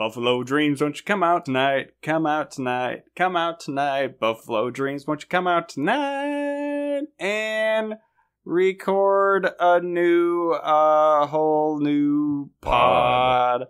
Buffalo Dreams, won't you come out tonight? Come out tonight. Come out tonight. Buffalo Dreams, won't you come out tonight? And record a whole new pod.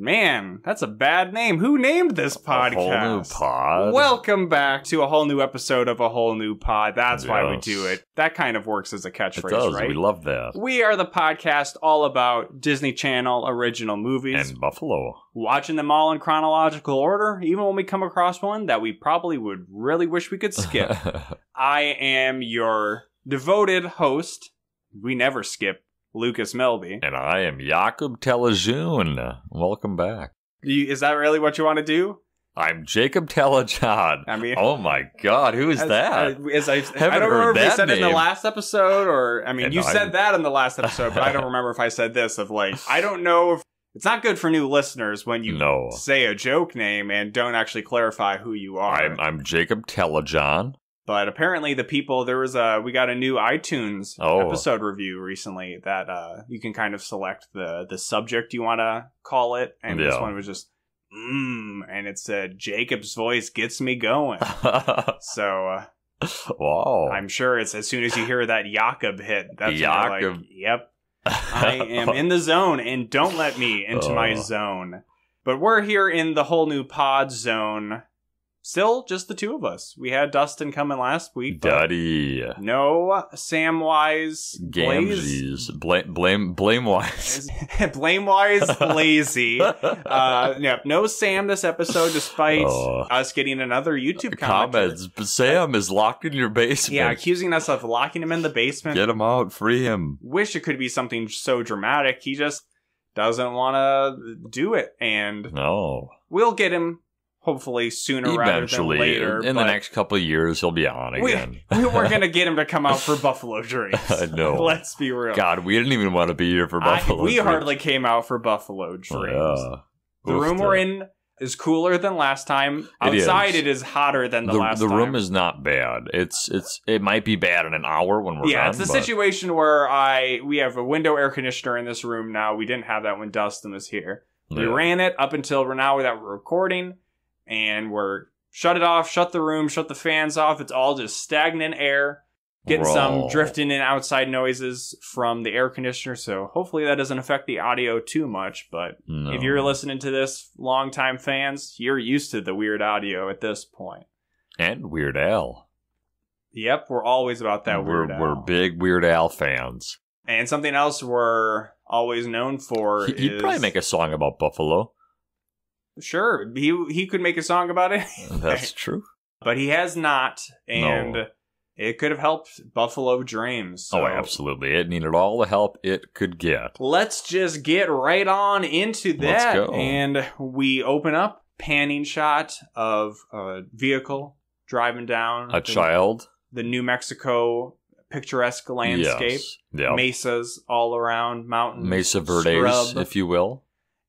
Man, that's a bad name. Who named this podcast? A whole new pod? Welcome back to a whole new episode of A Whole New Pod. That's why we do it. That kind of works as a catchphrase, it does. right? We love that. We are the podcast all about Disney Channel original movies. And Buffalo. Watching them all in chronological order, even when we come across one that we probably would really wish we could skip. I am your devoted host. We never skip. Lucas Melby. And I am Jakob Telejoon. Welcome back. Is that really what you want to do? I'm Jacob Telejohn. I mean, oh my God, who is that? I don't remember if we said it in the last episode, or you said that in the last episode, but I don't remember if I said this. I don't know if it's not good for new listeners when you say a joke name and don't actually clarify who you are. I'm Jacob Telejohn. But apparently we got a new iTunes episode review recently that you can kind of select the subject you want to call it. And this one was just, and it said, Jacob's voice gets me going. So, wow. I'm sure it's as soon as you hear that Jakob hit, that's Jakob. Like, yep, I am in the zone and don't let me into my zone. But we're here in the whole new pod zone. Still, just the two of us. We had Dustin coming last week. Duddy. No Samwise Gamgees. Blamewise. Blamewise lazy. No Sam this episode, despite us getting another YouTube comment. Comments. Sam is locked in your basement. Yeah, accusing us of locking him in the basement. Get him out. Free him. Wish it could be something so dramatic. He just doesn't want to do it. And we'll get him. Hopefully sooner rather than later. In the next couple of years, he'll be on again. We weren't going to get him to come out for Buffalo Dreams. I know. Let's be real. God, we didn't even want to be here for Buffalo Dreams. We hardly came out for Buffalo Dreams. Yeah. The room we're in is cooler than last time. Outside, it is hotter than the last time. The room is not bad. It might be bad in an hour when we're done. Yeah, it's a situation where we have a window air conditioner in this room now. We didn't have that when Dustin was here. We ran it up until now that we're recording. And we're shut it off, shut the room, shut the fans off. It's all just stagnant air. Getting some drifting in outside noises from the air conditioner. So hopefully that doesn't affect the audio too much. But if you're listening to this, longtime fans, you're used to the weird audio at this point. And Weird Al. Yep, we're always about that Weird Al. We're big Weird Al fans. And something else we're always known for is... He'd probably make a song about Buffalo. Sure, he could make a song about it. That's true. But he has not, and it could have helped Buffalo Dreams. So. Oh, absolutely. It needed all the help it could get. Let's just get right on into that. Let's go. And we open up, panning shot of a vehicle driving down. Child. The New Mexico picturesque landscape. Yes. Yep. Mesas all around, mountains. Mesa Verdes, if you will.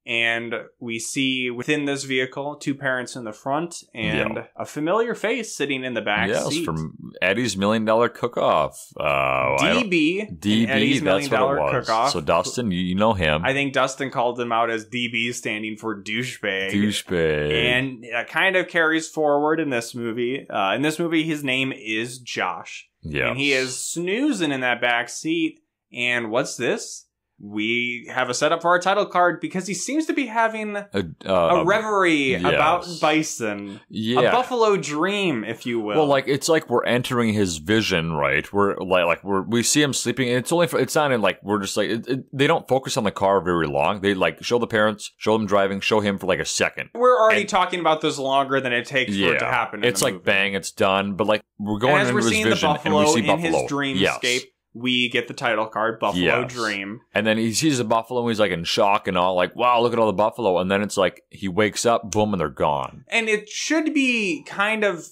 And we see within this vehicle 2 parents in the front and a familiar face sitting in the back seat. Yes, from Eddie's $1 Million Cook-Off. DB, Eddie's that's $1 Million what it was. Cook-Off. So Dustin, you know him. I think Dustin called him out as DB, standing for douchebag. Douchebag. And it kind of carries forward in this movie. In this movie, his name is Josh. Yes. And he is snoozing in that back seat. And what's this? We have a setup for our title card because he seems to be having a reverie about bison. Yeah. A Buffalo Dream, if you will. Well, it's like we're entering his vision, right? We see him sleeping, and it's not in we're just they don't focus on the car very long. They show the parents, show them driving, show him for a second. We're already talking about this longer than it takes for it to happen. It's bang, it's done. But we're going into his vision, and we see Buffalo in his dreamscape. We get the title card, Buffalo Dream. And then he sees the buffalo, and he's in shock and all, wow, look at all the buffalo. And then it's he wakes up, boom, and they're gone. And it should be kind of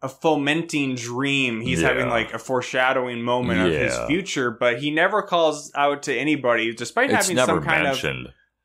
a fomenting dream. He's having a foreshadowing moment of his future, but he never calls out to anybody, despite having some kind of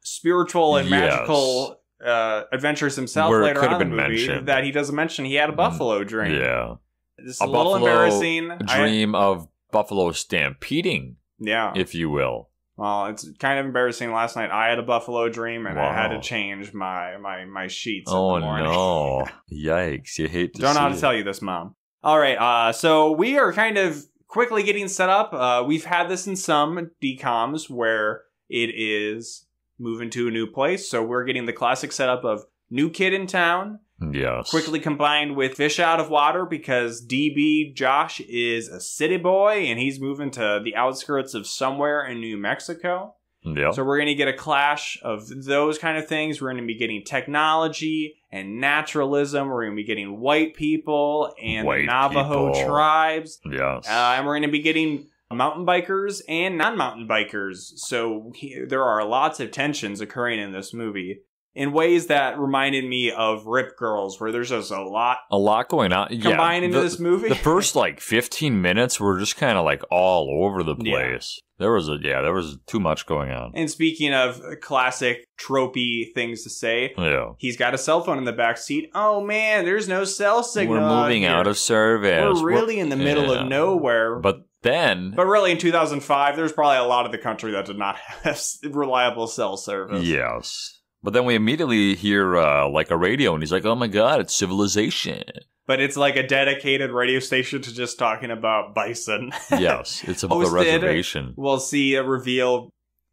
spiritual and magical adventures himself later on in the movie that he doesn't mention. He had a buffalo dream. Yeah. This is a little embarrassing. Dream of buffalo stampeding, if you will. Well, it's kind of embarrassing. Last night I had a buffalo dream, and I had to Wow. change my sheets in Oh the morning. no! Yikes! You hate to Don't know how see to it. tell you this, Mom. All right, so we are kind of quickly getting set up. We've had this in some DCOMs where it is moving to a new place, so we're getting the classic setup of new kid in town, Yes. quickly combined with fish out of water because DB Josh is a city boy and he's moving to the outskirts of somewhere in New Mexico. Yep. So we're going to get a clash of those kind of things. We're going to be getting technology and naturalism. We're going to be getting white people and White the Navajo people. tribes. Yes. And we're going to be getting mountain bikers and non-mountain bikers. So there are lots of tensions occurring in this movie in ways that reminded me of Rip Girls, where there's just a lot a lot going on. combined into this movie. The first 15 minutes were just kind of all over the Yeah. place. There was too much going on. And speaking of classic tropey things to say, Yeah. he's got a cell phone in the back seat. Oh man, there's no cell signal. We're moving here. out of service. We're really in the middle yeah. of nowhere. But then, But really, in 2005, there's probably a lot of the country that did not have reliable cell service. yes. But then we immediately hear a radio, and he's like, "Oh my god, it's civilization." But it's like a dedicated radio station to just talking about bison. Yes, it's about the Hosted. reservation. We'll see a reveal.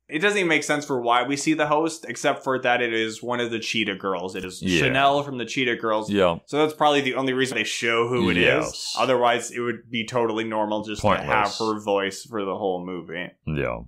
It doesn't even make sense for why we see the host, except for that it is one of the Cheetah Girls. It is Yeah. Chanel from the Cheetah Girls. Yeah. So that's probably the only reason they show who it is. Yes. Otherwise, it would be totally normal just Pointless. to have her voice for the whole movie. Yeah.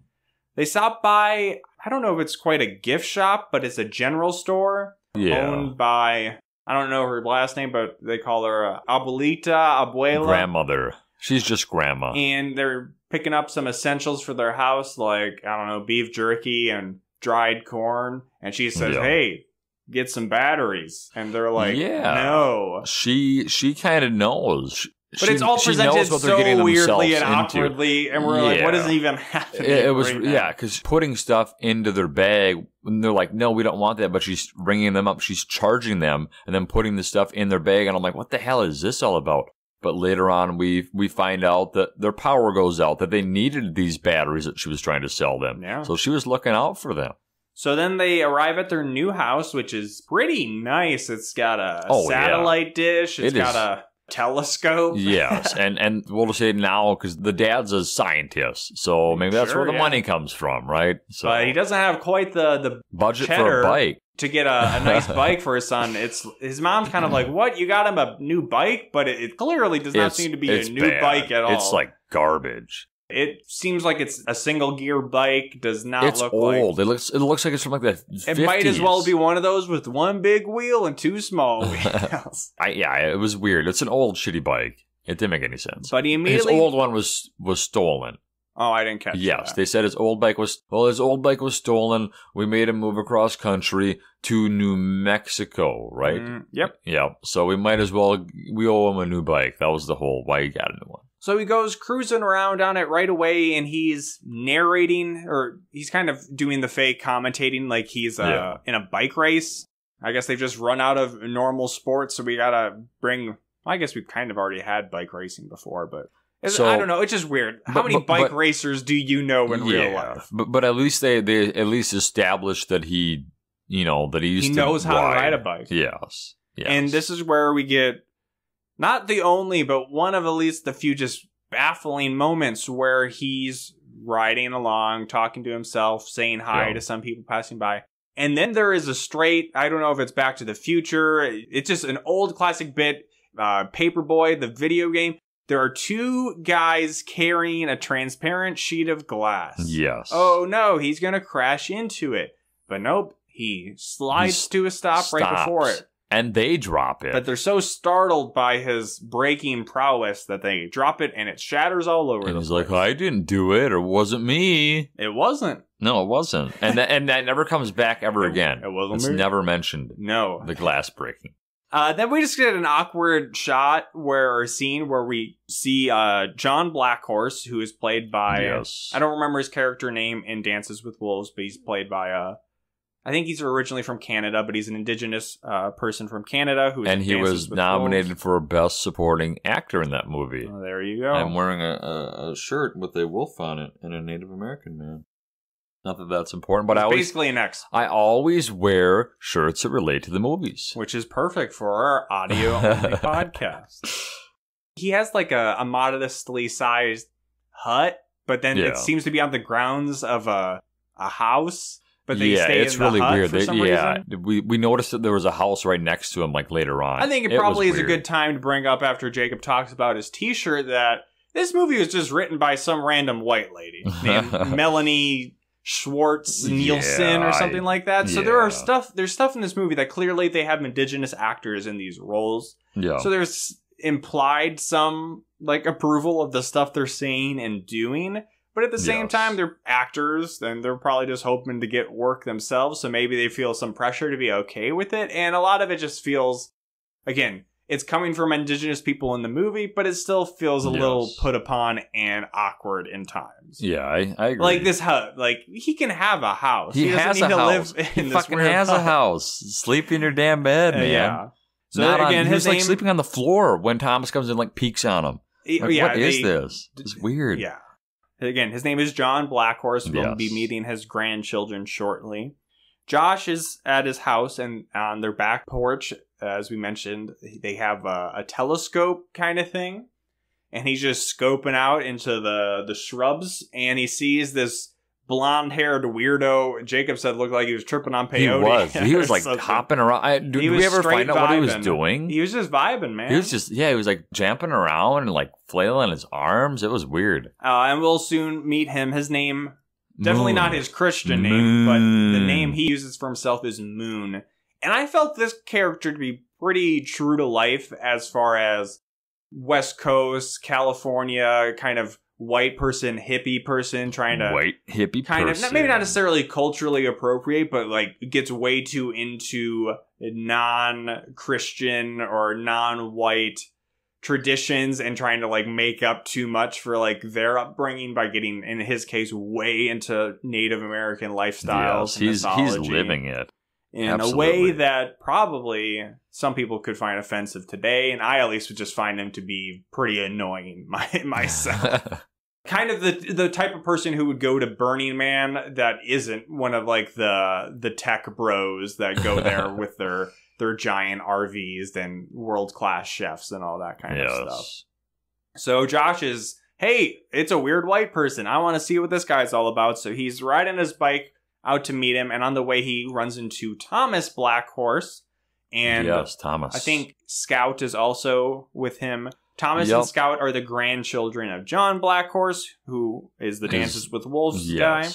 They stop by, I don't know if it's quite a gift shop, but it's a general store Yeah. owned by, I don't know her last name, but they call her Abuelita, Abuela. Grandmother. She's just grandma. And they're picking up some essentials for their house, like, I don't know, beef jerky and dried corn. And she says, Yeah. hey, get some batteries. And they're like, Yeah. no. She kind of knows. But it's all presented so weirdly and into. awkwardly, and we're like, what is even happening? It was, right now? yeah, because putting stuff into their bag, and they're like, no, we don't want that, but she's ringing them up, she's charging them, and then putting the stuff in their bag, and I'm like, what the hell is this all about? But later on, we find out that their power goes out, that they needed these batteries that she was trying to sell them. Yeah. So she was looking out for them. So then they arrive at their new house, which is pretty nice. It's got a satellite dish. It's got a telescope. Yes, and we'll just say now because the dad's a scientist, so maybe that's where the money comes from, right? So, but he doesn't have quite the budget for a bike to get a nice bike for his son. It's his mom's kind of like, what? You got him a new bike, but it clearly does not seem to be a new bike at all. It's like garbage. It seems like it's a single gear bike. Does not it's look old. like... It looks like it's from like the 50s. It might as well be one of those with one big wheel and two small wheels. It was weird. It's an old shitty bike. It didn't make any sense. But he immediately... His old one was stolen. Oh, I didn't catch that. Yes, they said his old bike was stolen. We made him move across country to New Mexico, right? Yep. Yep. So we might as well, we owe him a new bike. That was the whole why he got a new one. So he goes cruising around on it right away, and he's narrating, or he's kind of doing the fake commentating like he's in a bike race. I guess they've just run out of normal sports, so we gotta bring... I guess we've kind of already had bike racing before, but... I don't know. It's just weird. How many bike racers do you know in real life? But at least they at least established that he knows how to ride a bike. Yes. And this is where we get not the only, but one of at least the few just baffling moments where he's riding along, talking to himself, saying hi to some people passing by. And then there is a straight, I don't know if it's Back to the Future. It's just an old classic bit, Paperboy, the video game. There are two guys carrying a transparent sheet of glass. Yes. Oh no, he's going to crash into it. But nope, he slides to a stop right before it. And they drop it. But they're so startled by his braking prowess that they drop it and it shatters all over and the he's place. like, I didn't do it, or wasn't me. It wasn't. No, it wasn't. And that never comes back ever again. It wasn't It's me. never mentioned. No. The glass breaking. Then we just get an awkward shot or scene where we see John Blackhorse, who is played by... Yes. I don't remember his character name in Dances with Wolves, but he's played by... I think he's originally from Canada, but he's an indigenous person from Canada. And he was nominated for Best Supporting Actor in that movie. Oh, there you go. I'm wearing a shirt with a wolf on it and a Native American man. Not that that's important, but basically an X. I always wear shirts that relate to the movies. Which is perfect for our audio-only podcast. He has like a modestly sized hut, but then it seems to be on the grounds of a house. But they stay it's in the really hut weird. for some reason. We noticed that there was a house right next to him, like later on. I think it probably is a good time to bring up after Jacob talks about his T-shirt that this movie was just written by some random white lady named Melanie Schwartz Nielsen or something like that. So there's stuff in this movie that clearly they have indigenous actors in these roles. Yeah. So there's implied some like approval of the stuff they're saying and doing. But at the same time, they're actors, and they're probably just hoping to get work themselves, so maybe they feel some pressure to be okay with it. And a lot of it just feels, again, it's coming from indigenous people in the movie, but it still feels a little put upon and awkward in times. Yeah, I agree. Like this hut, like he can have a house. He doesn't has need a to house. live in He this fucking weird has hut. a house. Sleep in your damn bed, man. Yeah. So again, he his was like name, sleeping on the floor when Thomas comes in, like peeks on him. Like, what is this? It's weird. Yeah. Again, his name is John Blackhorse. We'll be meeting his grandchildren shortly. Josh is at his house, and on their back porch, as we mentioned, they have a telescope kind of thing. And he's just scoping out into the shrubs, and he sees this blonde-haired weirdo. Jacob said looked like he was tripping on peyote. He was like hopping around. Did we ever find out what he was doing? He was just vibing, man. He was like jumping around and like flailing his arms. It was weird. And we'll soon meet him. His name, definitely not his Christian name, but the name he uses for himself is Moon. And I felt this character to be pretty true to life as far as West Coast, California, kind of white person, hippie person trying to maybe not necessarily culturally appropriate, but like gets way too into non-Christian or non-white traditions and trying to like make up too much for like their upbringing by getting, in his case, way into Native American lifestyles. Yes, he's living it in a way that probably some people could find offensive today, and I at least would just find him to be pretty annoying myself. Kind of the type of person who would go to Burning Man that isn't one of like the tech bros that go there with their giant RVs and world-class chefs and all that kind of stuff. So Josh is, hey, it's a weird white person. I want to see what this guy's all about. So he's riding his bike out to meet him, and on the way he runs into Thomas Blackhorse. And Thomas. I think Scout is also with him. Thomas and Scout are the grandchildren of John Blackhorse, who is the Dances with Wolves guy.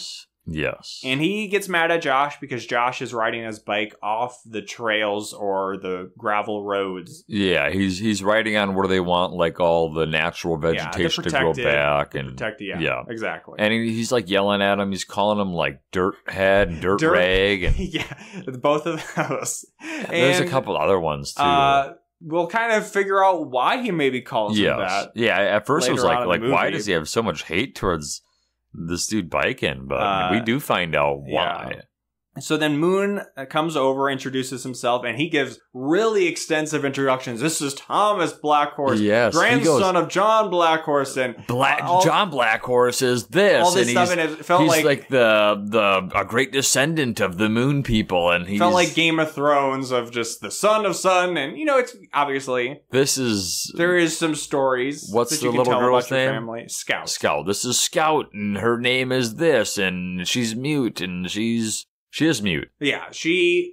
Yes. And he gets mad at Josh because Josh is riding his bike off the trails or the gravel roads. Yeah, he's riding on where they want like all the natural vegetation to grow back and protect it. Yeah, exactly. And he's like yelling at him. He's calling him like dirt head and dirt rag. And yeah, both of those. There's a couple other ones too. We'll kind of figure out why he maybe calls him that. Yeah, at first it was like why does he have so much hate towards this dude biking? But we do find out why. Yeah. So then Moon comes over, introduces himself, and he gives really extensive introductions. This is Thomas Blackhorse, grandson of John Blackhorse, and John Blackhorse is this. All this and stuff, and it felt he's like a great descendant of the Moon people, and he felt like Game of Thrones of just the son of son, and it's obviously there is some stories. What's that the you can little tell girl's about your name? family. Scout. Scout. This is Scout, and her name is this, and she's mute, and she is mute. Yeah, she's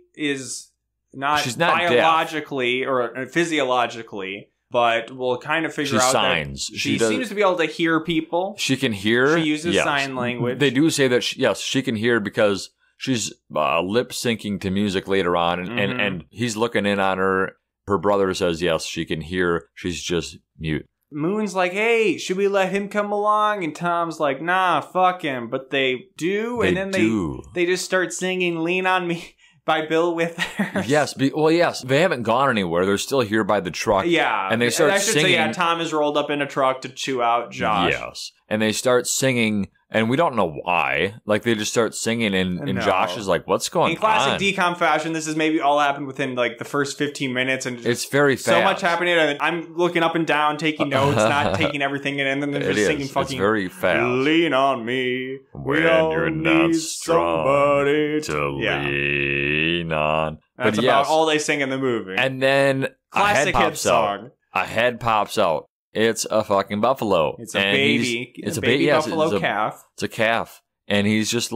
not biologically deaf. or physiologically, but we'll kind of figure out signs. That she seems to be able to hear people. She can hear. She uses sign language. They do say that, she can hear because she's lip syncing to music later on, and he's looking in on her. Her brother says, yes, she can hear. She's just mute. Moon's like, hey, should we let him come along? And Tom's like, nah, fuck him. But they do, and then they just start singing Lean on Me by Bill Withers. Yes, they haven't gone anywhere. They're still here by the truck. Yeah. And they start singing. Tom is rolled up in a truck to chew out Josh. Yes. and they start singing, and we don't know why. Like, they just start singing, and No. Josh is like, what's going on? In classic decom fashion, this has maybe all happened within like the first 15 minutes, and It's very fast. so much happening. And I'm looking up and down, taking notes, not taking everything in, and then they're It just is. singing It's fucking very fast. "Lean on me When we all you're not need strong somebody to Yeah. lean on. That's But about yes, all they sing in the movie. and then Classic a head hit pops out. song. A head pops out. It's a fucking buffalo. It's a And baby. It's a baby yes, buffalo it's a- calf. It's a calf. And he just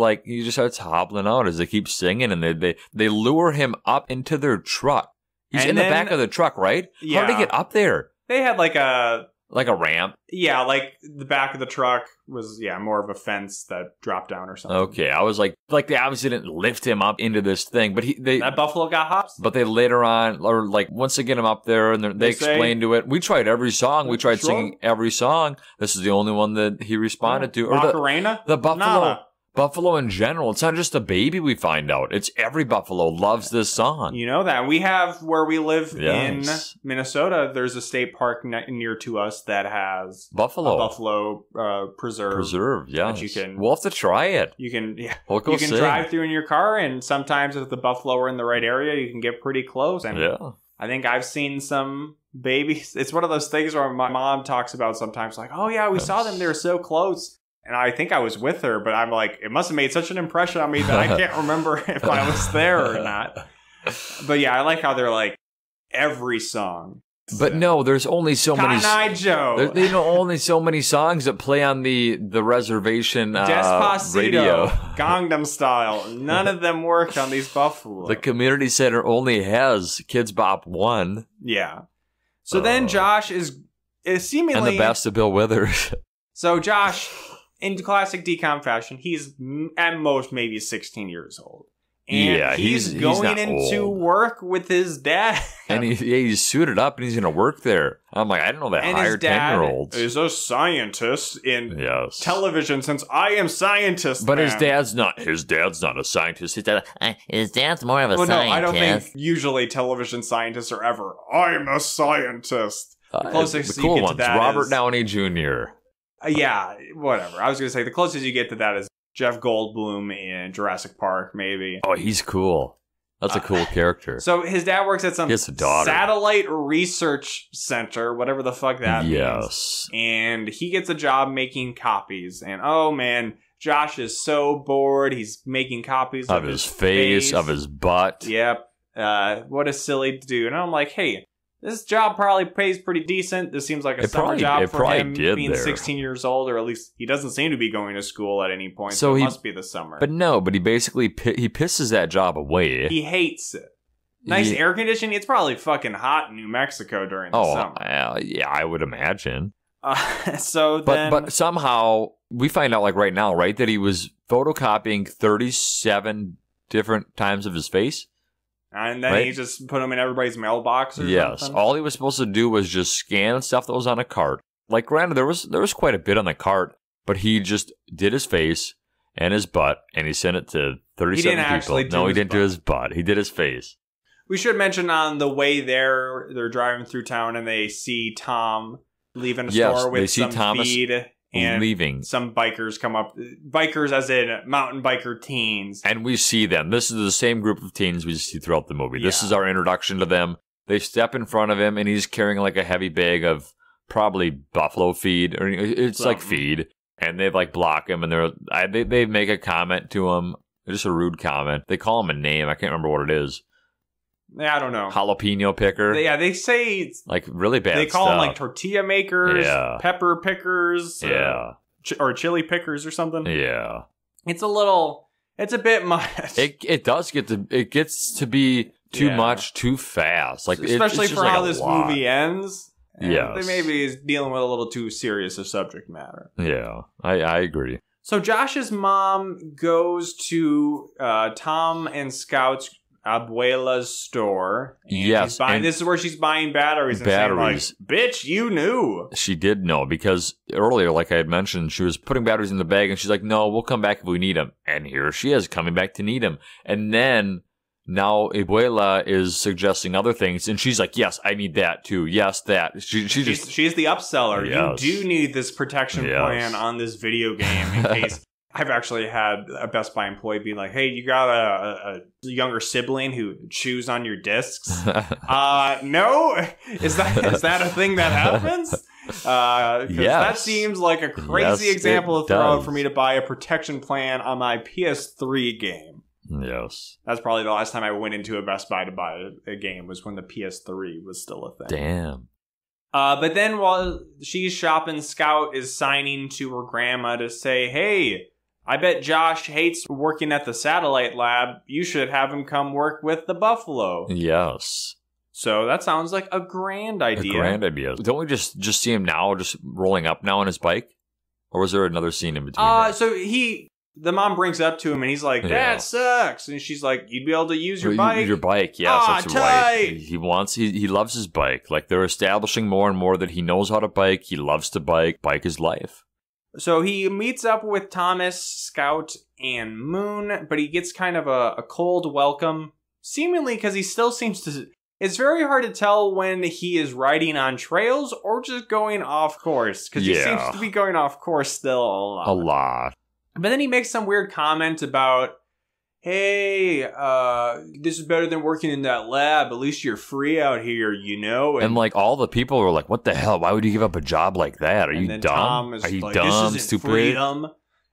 starts hobbling out as they keep singing, and they lure him up into their truck. He's And in the then- back of the truck, right? How did Yeah. he get up there? They had like a Ramp? like the back of the truck was more of a fence that dropped down or something. Okay, I was like they obviously didn't lift him up into this thing, but That buffalo got hops. But they later on, or like once they get him up there, and they say- explain to it. We tried every song. We tried Sure. singing every song. This is the only one that he responded to. Or Macarena? the buffalo. Nada. Buffalo in general. It's not just a baby we find out. It's every buffalo loves this song. You know that. We have, where we live Yes. in Minnesota, there's a state park near to us that has Buffalo. a buffalo preserve. Preserve, yeah. you can- We'll have to try it. You can We'll go you can sing. drive through in your car, and sometimes if the buffalo are in the right area, you can get pretty close. And Yeah. I think I've seen some babies. It's one of those things where my mom talks about sometimes, like, oh yeah, we saw them. They were so close. And I think I was with her, but I'm like, it must have made such an impression on me that I can't remember if I was there or not. But yeah, I like how they're like, every song. But no, there's only so many. Cotton Eye Joe. There's only so many songs that play on the reservation Despacito. radio. Gangnam Style. None of them worked on these buffalo. The community center only has Kids Bop 1 Yeah. So then Josh is seemingly... and the best of Bill Withers. So Josh, in classic decom fashion, he's at most maybe 16 years old. And Yeah, he's going not into old. work with his dad. And he's suited up and he's going to work there. I'm like, I didn't know that And hire his dad 10-year-olds. is a scientist in Yes. television since I am scientist. But his man. dad's not a scientist. His dad's more of a Well, no, scientist. I don't think usually television scientists are ever, I'm a scientist. The closest the you cool get to ones. that Robert is- Downey Jr. Yeah, whatever. I was going to say the closest you get to that is Jeff Goldblum in Jurassic Park, maybe. Oh, he's cool. That's a cool character. So his dad works at some He has a daughter. satellite research center, whatever the fuck that means. Yes. And he gets a job making copies. And oh man, Josh is so bored. He's making copies Of his face, of his butt. Yep. What a silly dude. And I'm like, hey, this job probably pays pretty decent. This seems like a It summer probably- job it for probably him did being there. 16 years old, or at least he doesn't seem to be going to school at any point. So So it he- must be the summer. But no, but he basically he pisses that job away. he hates it. Nice He- air conditioning. It's probably fucking hot in New Mexico during the summer. Yeah, I would imagine. So But then, but somehow we find out, like right now, right, that he was photocopying 37 different times of his face. and then right? he just put them in everybody's mailbox or Yes, something. all he was supposed to do was just scan stuff that was on a cart. Like, granted, there was quite a bit on the cart, but he just did his face and his butt, and he sent it to 37 He didn't people. actually do No, he his didn't do butt. his butt. He did his face. We should mention on the way there, they're driving through town and they see Tom leaving a Yes, store with they see some Thomas feed, and leaving. some bikers come up. Bikers as in mountain biker teens. And we see them. This is the same group of teens we see throughout the movie. This Yeah. is our introduction to them. They step in front of him, and he's carrying like a heavy bag of probably buffalo feed, or it's like Something. feed. And they like block him, and they make a comment to him, just a rude comment. They call him a name. I can't remember what it is. Yeah, I don't know. Jalapeno picker. They say it's, Like really bad. they call them stuff. like tortilla makers, Yeah. pepper pickers, Yeah, or chili pickers or something. yeah. It's a bit much. It gets to be too Yeah. much too fast. Like Especially it's just for like how a this lot. movie ends. And Yes. They maybe is dealing with a little too serious a subject matter. Yeah, I agree. So Josh's mom goes to Tom and Scout's abuela's store. And Yes, she's buying, and- this is where she's buying batteries. And Batteries. saying, like, bitch, you knew. She did know, because earlier, like I had mentioned, she was putting batteries in the bag, and she's like, no, we'll come back if we need them. And here she is, coming back to need them. And then now Abuela is suggesting other things, and she's like, yes, I need that too. Yes, that. She's the upseller. Yes. You do need this protection plan on this video game in case. I've actually had a Best Buy employee be like, hey, you got a younger sibling who chews on your discs? No? Is that a thing that happens? Because that seems like a crazy example to throw out for me to buy a protection plan on my PS3 game. Yes. That's probably the last time I went into a Best Buy to buy a game was when the PS3 was still a thing. Damn. But then while she's shopping, Scout is signing to her grandma to say, hey, I bet Josh hates working at the satellite lab. You should have him come work with the buffalo. Yes. So that sounds like a grand idea. A grand idea. Don't we just see him now, just rolling up now on his bike? Or was there another scene in between? So the mom brings it up to him and he's like, that sucks. And she's like, you'd be able to use your bike? Your bike, yes, that's tight. right. He loves his bike. Like, they're establishing more and more that he knows how to bike. He loves to bike. Bike is life. So he meets up with Thomas, Scout, and Moon, but he gets kind of a cold welcome, seemingly because he still seems to... It's very hard to tell when he is riding on trails or just going off course, because he seems to be going off course still a lot. But then he makes some weird comment about, hey, this is better than working in that lab. At least you're free out here, you know? And like, all the people were like, what the hell? Why would you give up a job like that? Are you dumb? Tom is dumb, this stupid? Freedom.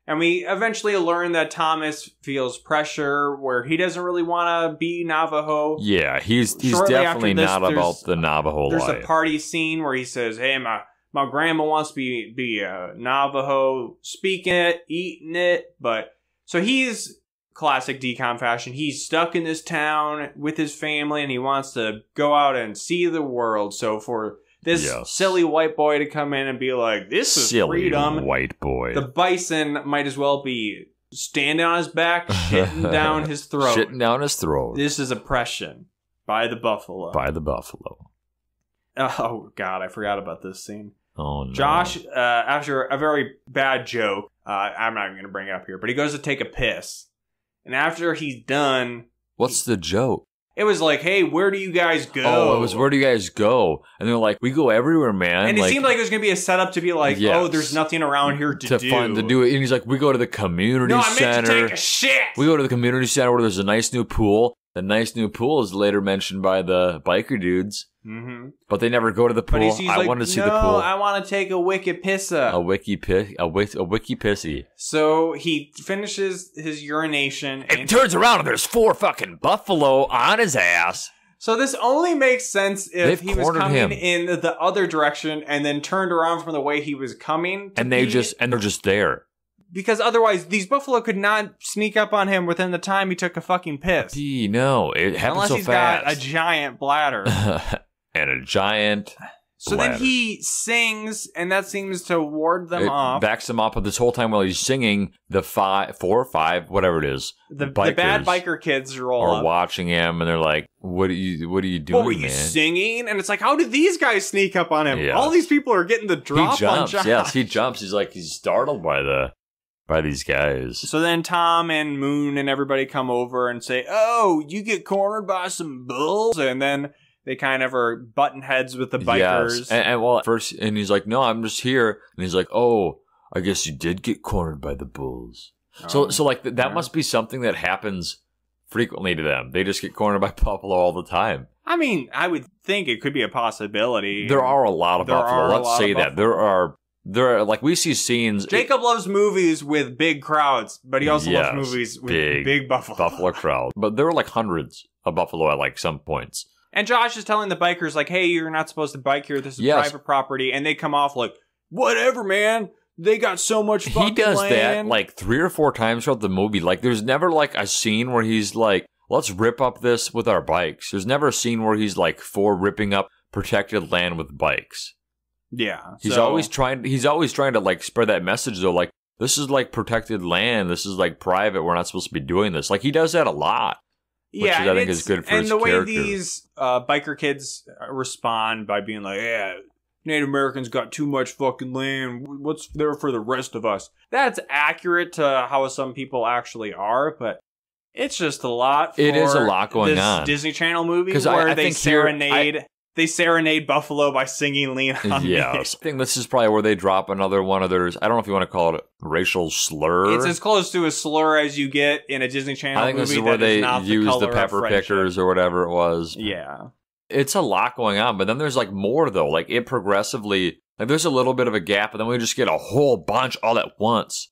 And we eventually learn that Thomas feels pressure where he doesn't really want to be Navajo. Yeah, he's definitely not about the Navajo life. There's a party scene where he says, hey, my grandma wants to be a Navajo, speaking it, eating it. But so he's... classic decom fashion. He's stuck in this town with his family and he wants to go out and see the world. So for this silly white boy to come in and be like, this is freedom. Silly white boy. The bison might as well be standing on his back, shitting down his throat. Shitting down his throat. This is oppression by the buffalo. By the buffalo. Oh, God, I forgot about this scene. Oh, no. Josh, after a very bad joke, I'm not even going to bring it up here, but he goes to take a piss. And after he's done... What's the joke? It was like, hey, where do you guys go? Oh, it was, where do you guys go? And they're like, we go everywhere, man. And it seemed like it was going to be a setup to be like, oh, there's nothing around here to do. Fun to do it. And he's like, we go to the community center. No, I meant to take a shit. We go to the community center where there's a nice new pool. The nice new pool is later mentioned by the biker dudes. Mm-hmm. But they never go to the pool. I wanted to see the pool. I want to take a wicked pissa. A wiki pissy. So he finishes his urination. And turns around and there's 4 fucking buffalo on his ass. So this only makes sense if he was coming in the other direction and then turned around from the way he was coming. And they're just there. Because otherwise, these buffalo could not sneak up on him within the time he took a fucking piss. No, it happens so fast. Unless he's got a giant bladder. And a giant So bladder. Then he sings, and that seems to ward them off. Backs them up, but this whole time while he's singing, the 4 or 5, whatever it is, the bad biker kids are watching him, and they're like, what are you doing, What were you singing? And it's like, how did these guys sneak up on him? Yeah. All these people are getting the drop on Josh. Yes, he jumps. He's startled by these guys. So then Tom and Moon and everybody come over and say, oh, you get cornered by some bulls? And then they kind of are button heads with the bikers. Yes. And well, first, and he's like, no, I'm just here. And he's like, oh, I guess you did get cornered by the bulls. So like, that must be something that happens frequently to them. They just get cornered by buffalo all the time. I mean, I would think it could be a possibility. There are a lot of buffalo. Let's say that. There are, like, we see scenes. Jacob loves movies with big crowds, but he also loves movies with big buffalo crowd. But there were like hundreds of buffalo at like some points. And Josh is telling the bikers, like, hey, you're not supposed to bike here. This is private property. And they come off like, whatever, man. They got so much fucking land. He does that like 3 or 4 times throughout the movie. Like, there's never like a scene where he's like, let's rip up this with our bikes. There's never a scene where he's like for ripping up protected land with bikes. Yeah. He's always trying to like spread that message though, like, this is like protected land. This is like private. We're not supposed to be doing this. Like, he does that a lot. Which I think is good for his character. And the way these biker kids respond by being like, yeah, Native Americans got too much fucking land. What's there for the rest of us? That's accurate to how some people actually are, but It's just a lot. It is a for lot going this on. Disney Channel movie 'Cause where I they think here- serenade. They serenade Buffalo by singing "Lean on Me." Yes. I think this is probably where they drop another one of theirs. I don't know if you want to call it a racial slur. It's as close to a slur as you get in a Disney Channel I think movie. this is where that they is not use color the of pepper friendship. pickers or whatever it was. Yeah. It's a lot going on, but then there's like more though. Like it progressively, like there's a little bit of a gap, and then we just get a whole bunch all at once.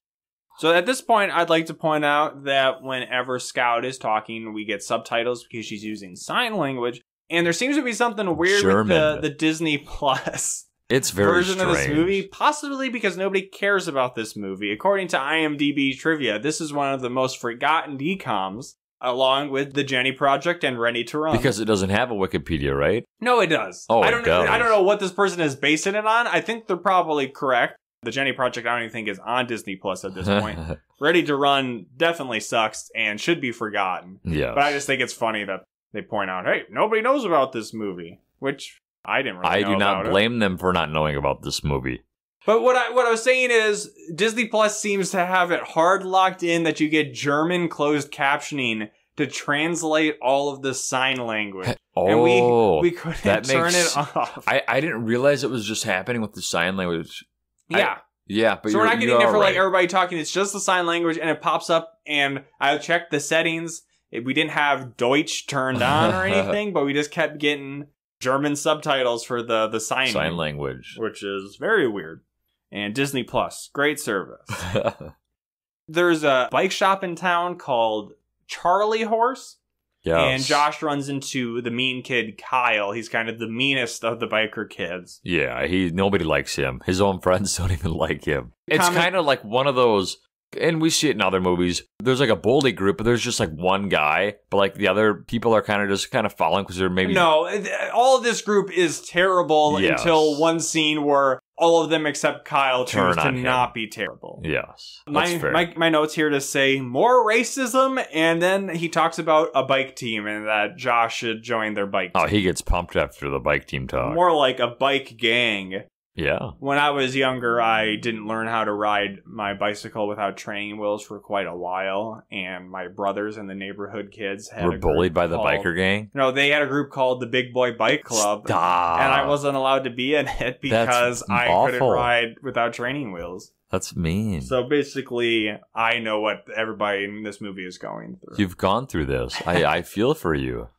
So at this point, I'd like to point out that whenever Scout is talking, we get subtitles because she's using sign language. And there seems to be something weird with the Disney Plus It's very version strange. of this movie, possibly because nobody cares about this movie. According to IMDb trivia, this is one of the most forgotten DCOMs, along with The Jenny Project and Ready to Run. Because it doesn't have a Wikipedia, right? No, it does. Oh, I it don't does. I don't know what this person is basing it on. I think they're probably correct. The Jenny Project, I don't even think is on Disney Plus at this point. Ready to Run definitely sucks and should be forgotten. Yeah. But I just think it's funny that they point out, hey, nobody knows about this movie, which I didn't really know I do not about it. blame them for not knowing about this movie. But what I was saying is Disney Plus seems to have it hard locked in that you get German closed captioning to translate all of the sign language. And we couldn't that turn makes- it off. I didn't realize it was just happening with the sign language. Yeah. Yeah, but So we're not getting it for right. like everybody talking. It's just the sign language, and it pops up. And I checked the settings. We didn't have Deutsch turned on or anything, but we just kept getting German subtitles for the sign language, which is very weird. And Disney Plus, great service. There's a bike shop in town called Charlie Horse. Yes. And Josh runs into the mean kid Kyle. He's kind of the meanest of the biker kids. Yeah, nobody likes him. His own friends don't even like him. It's Comic- kind of like one of those, and we see it in other movies. There's like a Boldy group, but there's just like one guy, but like the other people are kind of following because they're maybe No, all of this group is terrible Yes. until one scene where all of them except Kyle choose Turn to on him. not be terrible. Yes, that's fair. My notes here to say more racism, and then he talks about a bike team and that Josh should join their bike team. Oh, he gets pumped after the bike team talk. More like a bike gang. Yeah. When I was younger, I didn't learn how to ride my bicycle without training wheels for quite a while, and my brothers and the neighborhood kids had We're a group bullied by the called- biker gang. No, they had a group called the Big Boy Bike Club. Stop. And I wasn't allowed to be in it because I couldn't awful. ride without training wheels. That's mean. So basically, I know what everybody in this movie is going through. You've gone through this. I feel for you.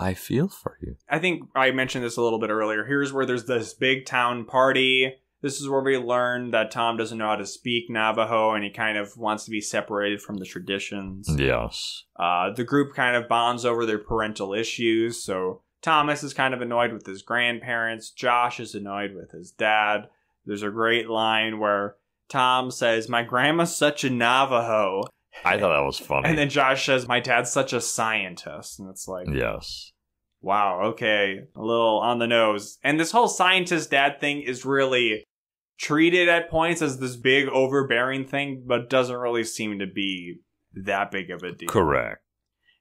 I feel for you. I think I mentioned this a little bit earlier. Here's where there's this big town party. This is where we learn that Tom doesn't know how to speak Navajo and he kind of wants to be separated from the traditions. Yes. The group kind of bonds over their parental issues. So Thomas is kind of annoyed with his grandparents. Josh is annoyed with his dad. There's a great line where Tom says, "My grandma's such a Navajo." I thought that was funny. And then Josh says, "My dad's such a scientist." And it's like, yes. wow, okay, a little on the nose. And this whole scientist dad thing is really treated at points as this big overbearing thing, but doesn't really seem to be that big of a deal. Correct.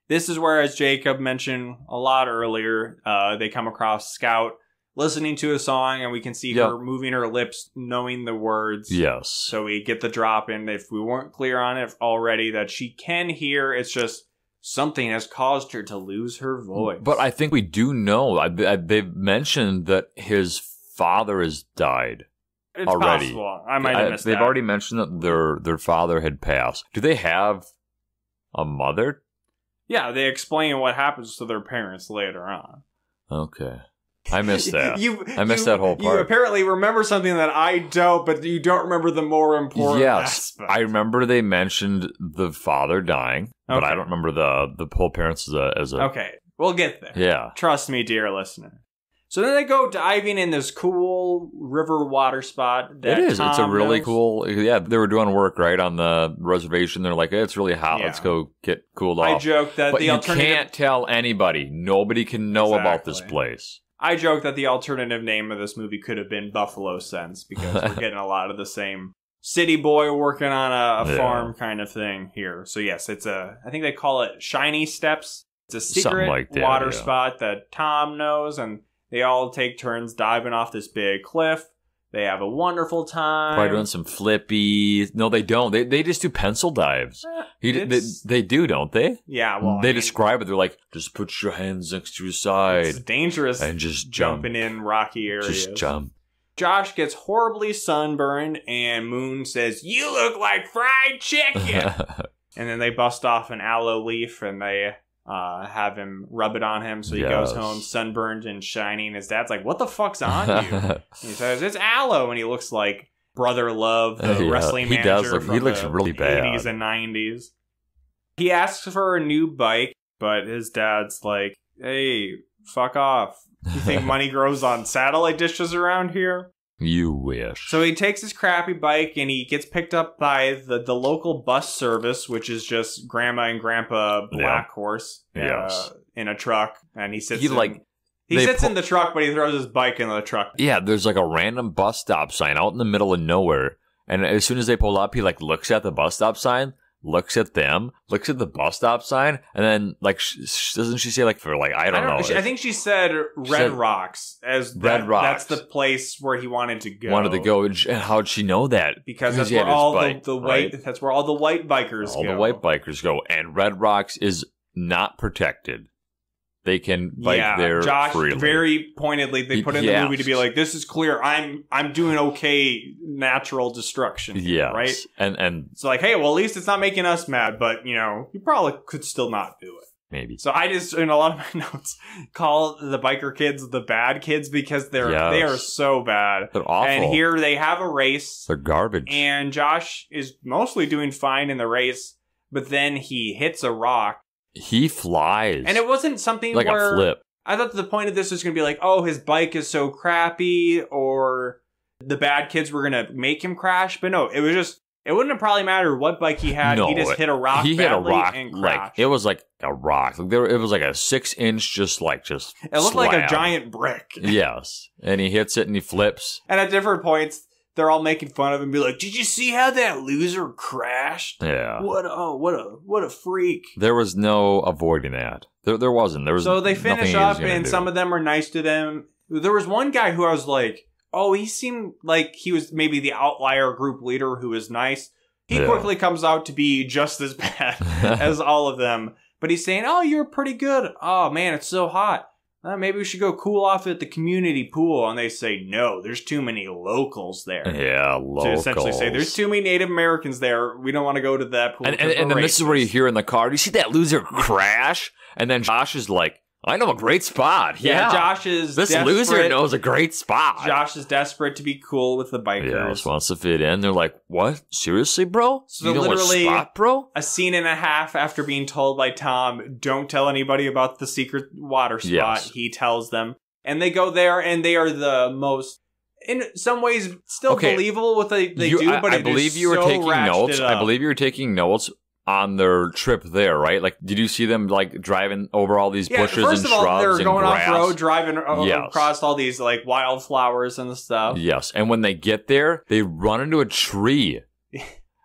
This is where, as Jacob mentioned a lot earlier, they come across Scout listening to a song, and we can see her moving her lips, knowing the words. Yes. So we get the drop in, if we weren't clear on it already, that she can hear. It's just something has caused her to lose her voice. But I think we do know. They've mentioned that his father has died. It's already. possible. I might have missed They've that. already mentioned that their father had passed. Do they have a mother? Yeah, they explain what happens to their parents later on. Okay. I missed that. I missed you- that whole You part. apparently remember something that I don't, but you don't remember the more important Yes, aspect. I remember they mentioned the father dying, but I Okay. don't remember the whole parents as a. Okay, we'll get there. Yeah. Trust me, dear listener. So then they go diving in this cool river water spot. That It is. It's a Tom really knows. cool. Yeah, they were doing work right on the reservation. They're like, hey, it's really hot. Yeah. Let's go get cooled I off. joke that But the you alternative. can't tell anybody. Nobody can know about this Exactly. place. I joke that the alternative name of this movie could have been Buffalo Sense because we're getting a lot of the same city boy working on a Yeah. farm kind of thing here. So yes, I think they call it Shiny Steps. It's a Something secret like that, water yeah. spot that Tom knows, and they all take turns diving off this big cliff. They have a wonderful time. Probably doing some flippy. No, they don't. They just do pencil dives. They do, don't they? Yeah, well, they describe it. They're like, just put your hands next to your side. It's dangerous and just jumping in rocky areas. Just jump. Josh gets horribly sunburned, and Moon says, "You look like fried chicken." And then they bust off an aloe leaf, and they have him rub it on him, so he goes home sunburned and shining. His dad's like, "What the fuck's on you?" He says, "It's aloe," and he looks like Brother Love, the wrestling manager from he looks really bad. 80s and 90s. He asks for a new bike, but his dad's like, "Hey, fuck off. You think money grows on satellite dishes around here?" You wish. So he takes his crappy bike and he gets picked up by the local bus service, which is just Grandma and Grandpa Black Horse in a truck. And he sits in the truck, but he throws his bike in the truck. Yeah, there's like a random bus stop sign out in the middle of nowhere. And as soon as they pull up, he like looks at the bus stop sign, looks at them, looks at the bus stop sign, and then like doesn't she say like for like I don't know. I think she said Red Rocks as Red Rocks. That's the place where he wanted to go. And how'd she know that? Because that's where all the white. That's where all the white bikers go. All the white bikers go, and Red Rocks is not protected. They can bike there Josh, freely. Very pointedly, they put in the movie to be like, "This is clear. I'm doing okay. Natural destruction." Yeah, right. And it's like, hey, well, at least it's not making us mad. But you probably could still not do it. Maybe. So I just, in a lot of my notes, call the biker kids the bad kids because they are so bad. They're awful. And here they have a race. They're garbage. And Josh is mostly doing fine in the race, but then he hits a rock. He flies. And it wasn't something like where a flip. I thought the point of this was going to be like, oh, his bike is so crappy, or the bad kids were going to make him crash. But no, it was just, it wouldn't have probably mattered what bike he had. He just hit a rock. He hit a rock and like crashed. it was like a rock. Like it was like a 6-inch, just. It looked like a giant brick. Yes, and he hits it and he flips. And at different points, they're all making fun of him, and be like, "Did you see how that loser crashed? Yeah, what a freak!" There was no avoiding that. There wasn't. There was. So they finish up, and some of them are nice to them. There was one guy who I was like, "Oh, he seemed like he was maybe the outlier group leader who was nice." He quickly comes out to be just as bad as all of them. But he's saying, "Oh, you're pretty good. Oh man, it's so hot. Maybe we should go cool off at the community pool." And they say, "No, there's too many locals there." Yeah, locals. To essentially say, there's too many Native Americans there. We don't want to go to that pool. And then this is where you hear in the car, "Do you see that loser crash?" And then Josh is like, "I know a great spot." Yeah, Josh is This loser knows a great spot. Josh is desperate to be cool with the bikers. Yeah, just wants to fit in. They're like, "What? Seriously, bro? So you know literally, what spot, bro?" A scene and a half after being told by Tom, "Don't tell anybody about the secret water spot." Yes. He tells them. And they go there, and they are the most, in some ways, still believable what they do, but I believe you were taking notes. I believe you were taking notes on their trip there, right? Like, did you see them like driving over all these bushes and shrubs and grass? First of all, they're going off road, driving across all these like wildflowers and stuff. Yes, and when they get there, they run into a tree,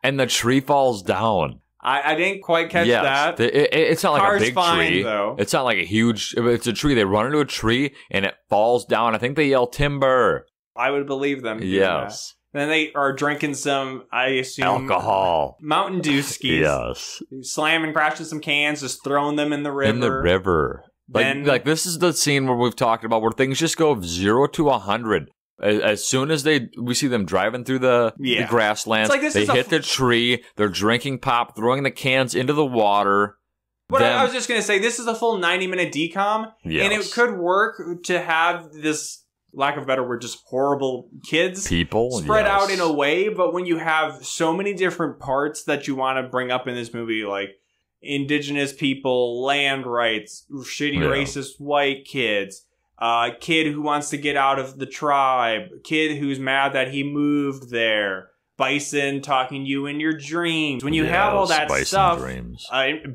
and the tree falls down. I didn't quite catch that. It's not like a big tree. Though. It's not like a huge. It's a tree. They run into a tree and it falls down. I think they yell timber. I would believe them. Yes. Then they are drinking some, I assume, alcohol. Mountain Dew skis. Yes. Slamming, crashing some cans, just throwing them in the river. In the river. Like this is the scene where we've talked about where things just go 0 to 100. As soon as we see them driving through the grasslands, like they hit the tree, they're drinking pop, throwing the cans into the water. But I was just going to say, this is a full 90-minute decom, and it could work to have this, lack of a better word, just horrible people spread out in a way. But when you have so many different parts that you want to bring up in this movie, like indigenous people, land rights, shitty racist white kids, kid who wants to get out of the tribe, kid who's mad that he moved there, bison talking you in your dreams. When you have all that stuff,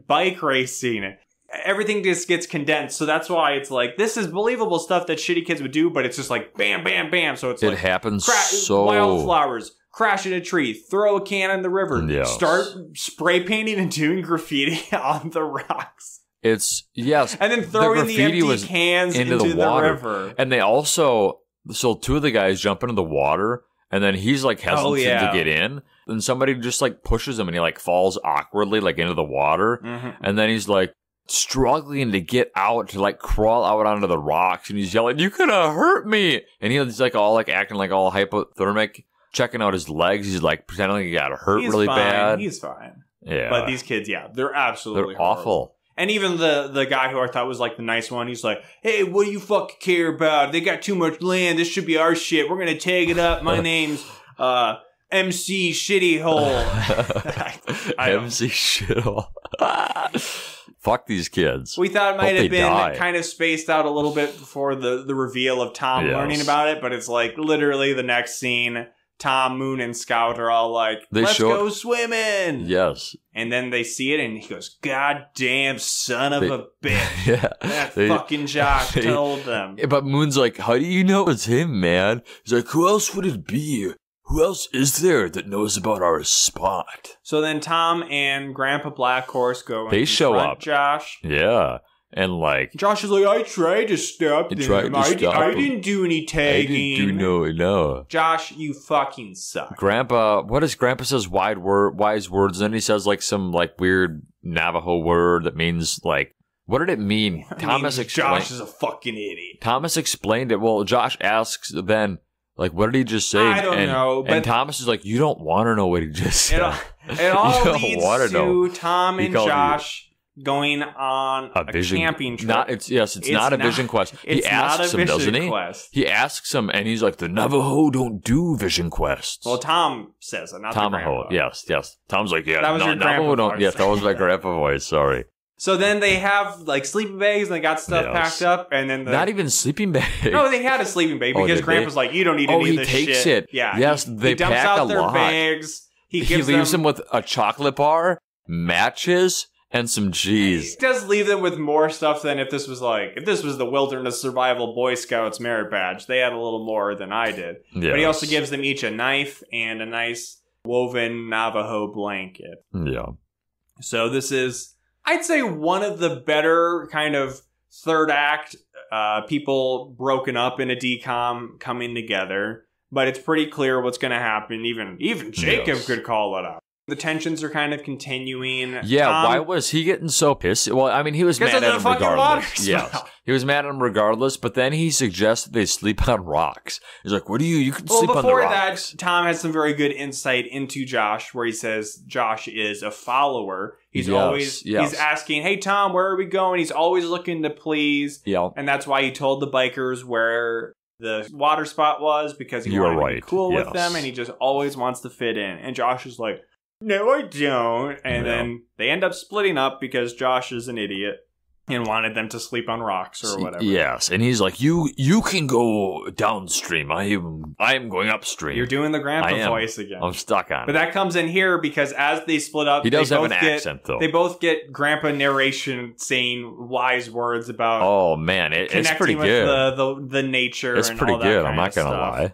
bike racing, everything just gets condensed. So that's why it's like, this is believable stuff that shitty kids would do, but it's just like bam, bam, bam. So it's it happens so wildflowers, crash in a tree, throw a can in the river, start spray painting and doing graffiti on the rocks. It's and then throwing the empty cans into the river. And they also So 2 of the guys jump into the water, and then he's like hesitant to get in, and somebody just like pushes him, and he like falls awkwardly like into the water, and then he's like struggling to get out, to like crawl out onto the rocks, and he's yelling, "You could have hurt me!" And he's like all like acting like all hypothermic, checking out his legs. He's like pretending like he got hurt really bad. He's fine. Yeah, but these kids, they're absolutely awful. And even the guy who I thought was like the nice one, he's like, "Hey, what do you fucking care about? They got too much land. This should be our shit. We're gonna take it up. My name's MC Shitty Hole." MC Shithole. Fuck these kids. We thought it might have been kind of spaced out a little bit before the reveal of Tom learning about it, but it's like literally the next scene. Tom, Moon, and Scout are all like, "Let's go swimming." Yes. And then they see it, and he goes, "God damn son of a bitch." That fucking Josh told them. But Moon's like, "How do you know it's him, man?" He's like, "Who else would it be? Who else is there that knows about our spot?" So then Tom and Grandpa Black Horse go and show up. Josh. Yeah. And like Josh is like, "I tried to stop them. I didn't do any tagging. I didn't do no. Josh, you fucking suck." Grandpa, what does Grandpa says? Wise words. And then he says like some like weird Navajo word that means like, what did it mean? Thomas explained. Josh is a fucking idiot. Thomas explained it. Well, Josh asks then, like, what did he just say? I don't know. And Thomas is like, "You don't want to know what he just said. It all leads to Tom and Josh going on a camping trip. It's not a vision quest. He asks him, doesn't he? He asks him, and he's like, "The Navajo don't do vision quests." Well, Tom says it, not the grandpa. Yes. Tom's like, "Yeah, that was your Navajo don't." voice. Yes, that was my grandpa voice. Sorry. So then they have like sleeping bags and they got stuff packed up, and then not even sleeping bag. No, they had a sleeping bag because Grandpa's like, "You don't need any of this shit." he takes it. Yeah. Yes, they dumps pack out a their lot. bags. He leaves them with a chocolate bar, matches, and some cheese. He does leave them with more stuff than if this was the Wilderness Survival Boy Scouts merit badge. They had a little more than I did. Yes. But he also gives them each a knife and a nice woven Navajo blanket. Yeah. So this is, I'd say, one of the better kind of third act people broken up in a decom coming together. But it's pretty clear what's going to happen. Even Jacob could call it out. The tensions are kind of continuing. Yeah, why was he getting so pissed? Well, I mean, he was mad at him regardless. Yes, he was mad at him regardless, but then he suggested they sleep on rocks. He's like, "What do you can sleep on the rocks." Before that, Tom has some very good insight into Josh, where he says Josh is a follower. He's always he's asking, "Hey, Tom, where are we going?" He's always looking to please. Yeah. And that's why he told the bikers where the water spot was, because he wanted to be cool with them, and he just always wants to fit in. And Josh is like, "No, I don't." And then they end up splitting up because Josh is an idiot and wanted them to sleep on rocks or whatever. Yes, and he's like, you can go downstream. I am going upstream." You're doing the grandpa voice again. I'm stuck on it. But that comes in here because as they split up, he does have an accent, though. They both get grandpa narration saying wise words about oh man, it's pretty good. With the nature. It's pretty good. I'm not gonna lie.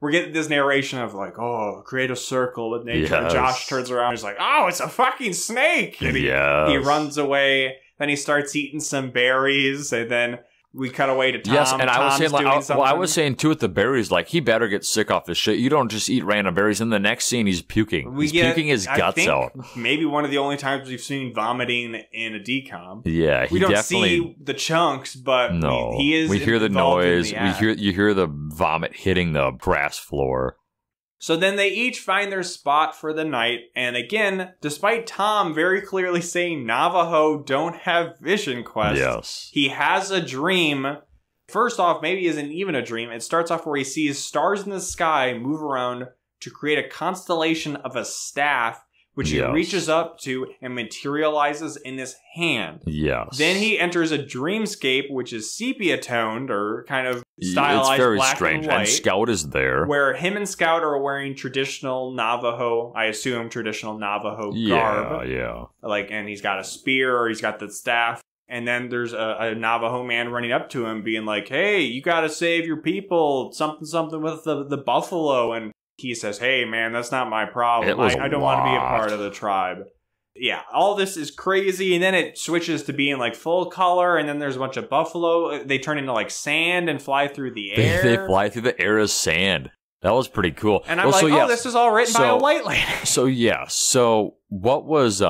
We're getting this narration of like, "Oh, create a circle with nature." Yes. Josh turns around and he's like, "Oh, it's a fucking snake!" And he runs away. Then he starts eating some berries, and then we cut away to Tom. Yes, and I was saying, I was saying too with the berries, like he better get sick off this shit. You don't just eat random berries. In the next scene, he's puking. He's puking his guts out. Maybe one of the only times we've seen vomiting in a decom. Yeah, we don't see the chunks, but he is. We hear the noise. You hear the vomit hitting the grass floor. So then they each find their spot for the night, and again, despite Tom very clearly saying Navajo don't have vision quests, he has a dream. First off, maybe it isn't even a dream. It starts off where he sees stars in the sky move around to create a constellation of a staff, which he reaches up to and materializes in his hand. Yes. Then he enters a dreamscape, which is sepia-toned or kind of stylized, it's very black strange. and white. And Scout is there. Where him and Scout are wearing traditional Navajo, I assume traditional Navajo garb. Yeah. And he's got a spear or he's got the staff. And then there's a Navajo man running up to him being like, "Hey, you gotta save your people, something with the buffalo." And he says, "Hey, man, that's not my problem. I don't want to be a part of the tribe." Yeah, all this is crazy, and then it switches to being like full color, and then there's a bunch of buffalo. They turn into like sand and fly through the air. They fly through the air as sand. That was pretty cool. And I'm this is all written by a white lady. So what was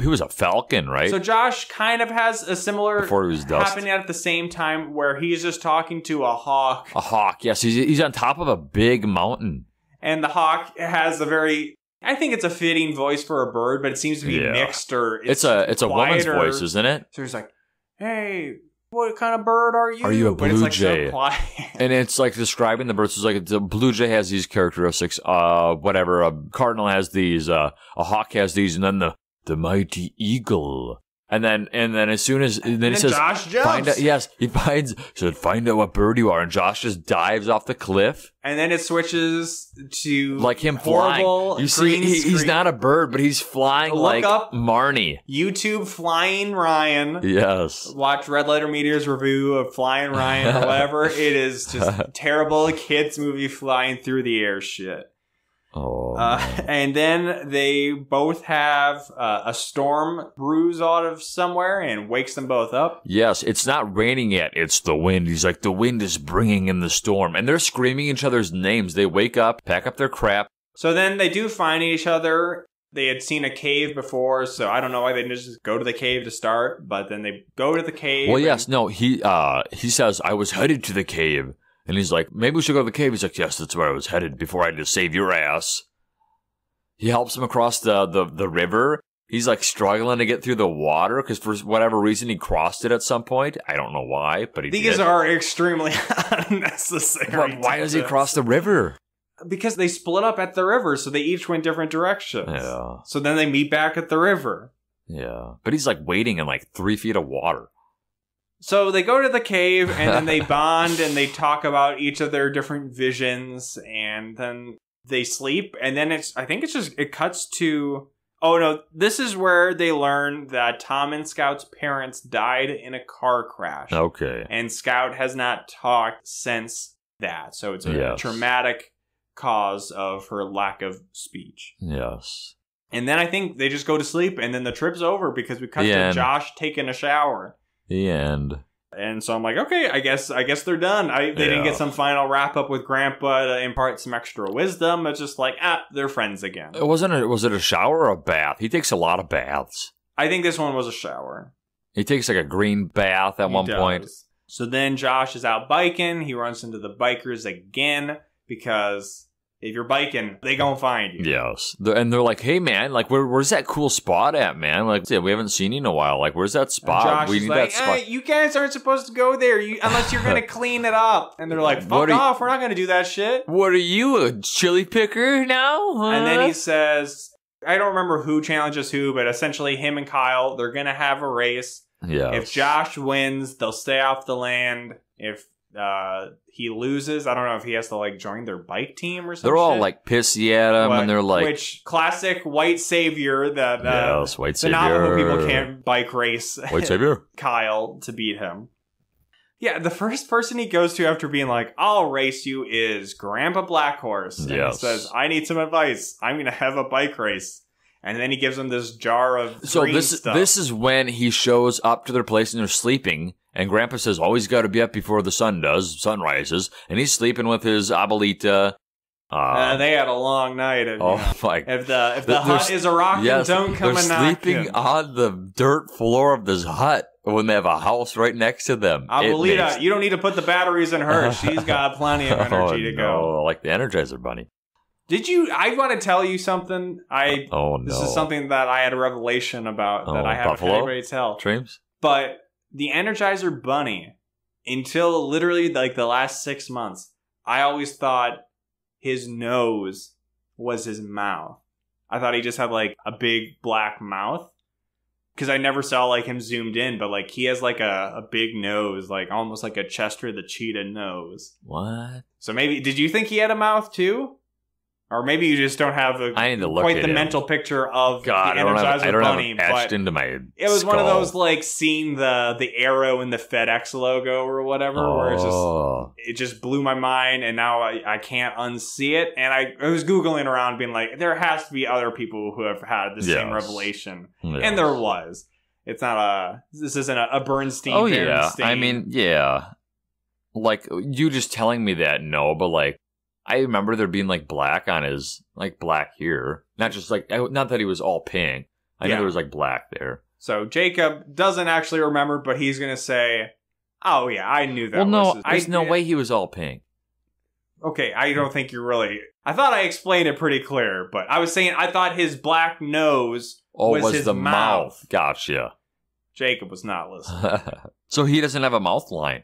he was a falcon, right? So Josh kind of has a similar before he was dust happening at the same time where he's just talking to a hawk. A hawk, yes. He's on top of a big mountain. And the hawk has a very, I think it's a fitting voice for a bird, but it seems to be mixed or it's a woman's voice, isn't it? So he's like, "Hey, what kind of bird are you?" Are you a blue jay? So and it's like describing the birds. It's like the blue jay has these characteristics. Whatever. A cardinal has these. A hawk has these, and then the mighty eagle. And then as soon as he says, Josh jumps. Find out, find out what bird you are, and Josh just dives off the cliff. And then it switches to like him flying. You see, he's not a bird, but he's flying like Marnie. YouTube Flying Ryan. Yes. Watch Red Letter Media's review of Flying Ryan or whatever. It is just terrible kids movie flying through the air shit. Oh, and then they both have a storm brews out of somewhere and wakes them both up. Yes, it's not raining yet. It's the wind. He's like, the wind is bringing in the storm. And they're screaming each other's names. They wake up, pack up their crap. So then they do find each other. They had seen a cave before, so I don't know why they didn't just go to the cave to start. But then they go to the cave. Well, yes, no, he says, I was headed to the cave. And he's like, maybe we should go to the cave. He's like, yes, that's where I was headed before I had to save your ass. He helps him across the river. He's like struggling to get through the water because for whatever reason he crossed it at some point. I don't know why, but he did. These are extremely unnecessary. But why does he cross the river? Because they split up at the river, so they each went different directions. Yeah. So then they meet back at the river. Yeah. But he's like wading in like 3 feet of water. So they go to the cave, and then they bond, and they talk about each of their different visions, and then they sleep, and then it cuts to, oh no, this is where they learn that Tom and Scout's parents died in a car crash. Okay. And Scout has not talked since that, so it's a traumatic cause of her lack of speech. Yes. And then I think they just go to sleep, and then the trip's over, because we cut to Josh taking a shower. The end. And so I'm like, okay, I guess they're done. They didn't get some final wrap up with Grandpa to impart some extra wisdom. It's just like, they're friends again. Was it a shower or a bath? He takes a lot of baths. I think this one was a shower. He takes like a green bath at one point. So then Josh is out biking. He runs into the bikers again because if you're biking, they gonna find you. Yes. And they're like, hey, man, like, where's that cool spot at, man? Like, we haven't seen you in a while. Like, where's that spot? Josh we is need like, that spot. You guys aren't supposed to go there unless you're going to clean it up. And they're like, fuck off. We're not going to do that shit. What are you, a chili picker now? Huh? And then he says, I don't remember who challenges who, but essentially him and Kyle, they're going to have a race. Yeah. If Josh wins, they'll stay off the land. If he loses, I don't know if he has to like join their bike team or something. They're all like pissy at him, and they're like, which classic white savior that yes, white savior. The Navajo people can't bike race white savior Kyle to beat him. Yeah, the first person he goes to after being like, I'll race you is Grandpa Blackhorse. And he says, I need some advice. I'm going to have a bike race. And then he gives them this jar of green stuff. This is when he shows up to their place and they're sleeping. And Grandpa says, always got to be up before the sun rises. And he's sleeping with his abuelita. They had a long night. If the hut is a rocking, don't come and knock him. They're sleeping on the dirt floor of this hut when they have a house right next to them. Abuelita, you don't need to put the batteries in her. She's got plenty of energy to go. Like the Energizer Bunny. I want to tell you something. This is something that I had a revelation about that I haven't had anybody tell. Dreams? But the Energizer Bunny, until literally like the last 6 months, I always thought his nose was his mouth. I thought he just had like a big black mouth. Because I never saw like him zoomed in, but like he has like a big nose, like almost like a Chester the Cheetah nose. What? So maybe, did you think he had a mouth too? Or maybe you just don't have I need to look quite at the him. mental picture of God, the I Energizer don't Bunny. have it etched But into my it was one of skull. those, like, seeing the arrow in the FedEx logo or whatever, where it just blew my mind, and now I can't unsee it. And I was Googling around being like, there has to be other people who have had the same revelation. Yes. And there was. It's not this isn't a Bernstein. Oh, yeah. Bernstein. I mean, yeah. Like, you just telling me that, no, but, like, I remember there being, like, black on his, like, black here. Not just, like, not that he was all pink. I know there was, like, black there. So Jacob doesn't actually remember, but he's going to say, oh, yeah, I knew that. Well, no, was there's no way he was all pink. Okay, I don't think you're really... I thought I explained it pretty clear, but I was saying I thought his black nose was his the mouth. Gotcha. Jacob was not listening. So he doesn't have a mouth line.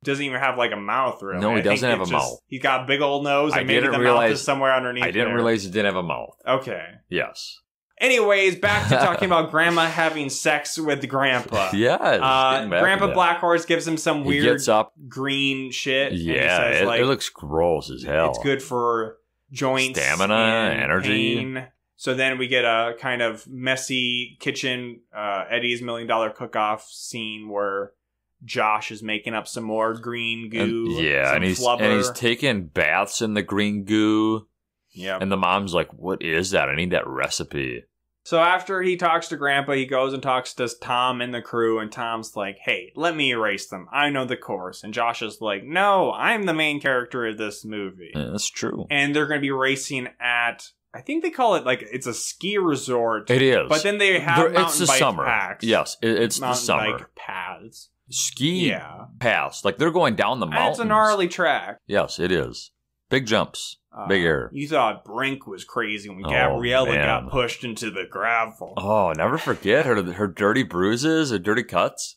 Doesn't even have like a mouth, really. No, he I think doesn't have it's a mouth. He's got a big old nose, I and maybe didn't the mouth realize- is somewhere underneath I didn't there. realize he didn't have a mouth. Okay. Yes. Anyways, back to talking about Grandma having sex with Grandpa. Yes. getting back to Grandpa that. Black Horse gives him some He weird gets up. green shit. and he Yeah, says, it looks gross as hell. It's good for joints, Stamina, and energy. pain. So then we get a kind of messy kitchen, Eddie's $1 Million Cook-Off scene where Josh is making up some more green goo. And he's taking baths in the green goo. Yeah. And the mom's like, "What is that? I need that recipe." So after he talks to Grandpa, he goes and talks to Tom and the crew, and Tom's like, hey, let me erase them. I know the course. And Josh is like, no, I'm the main character of this movie. Yeah, that's true. And they're going to be racing at, I think they call it, like, it's a ski resort. It is. But then they have it's the mountain bike summer. packs. Yes, it's the mountain summer. bike paths. Ski paths. Like, they're going down the And mountains. it's a gnarly track. Yes, it is. Big jumps. Big air. You thought Brink was crazy when Oh, Gabriella man. got pushed into the gravel. Oh, never forget her dirty bruises, her dirty cuts.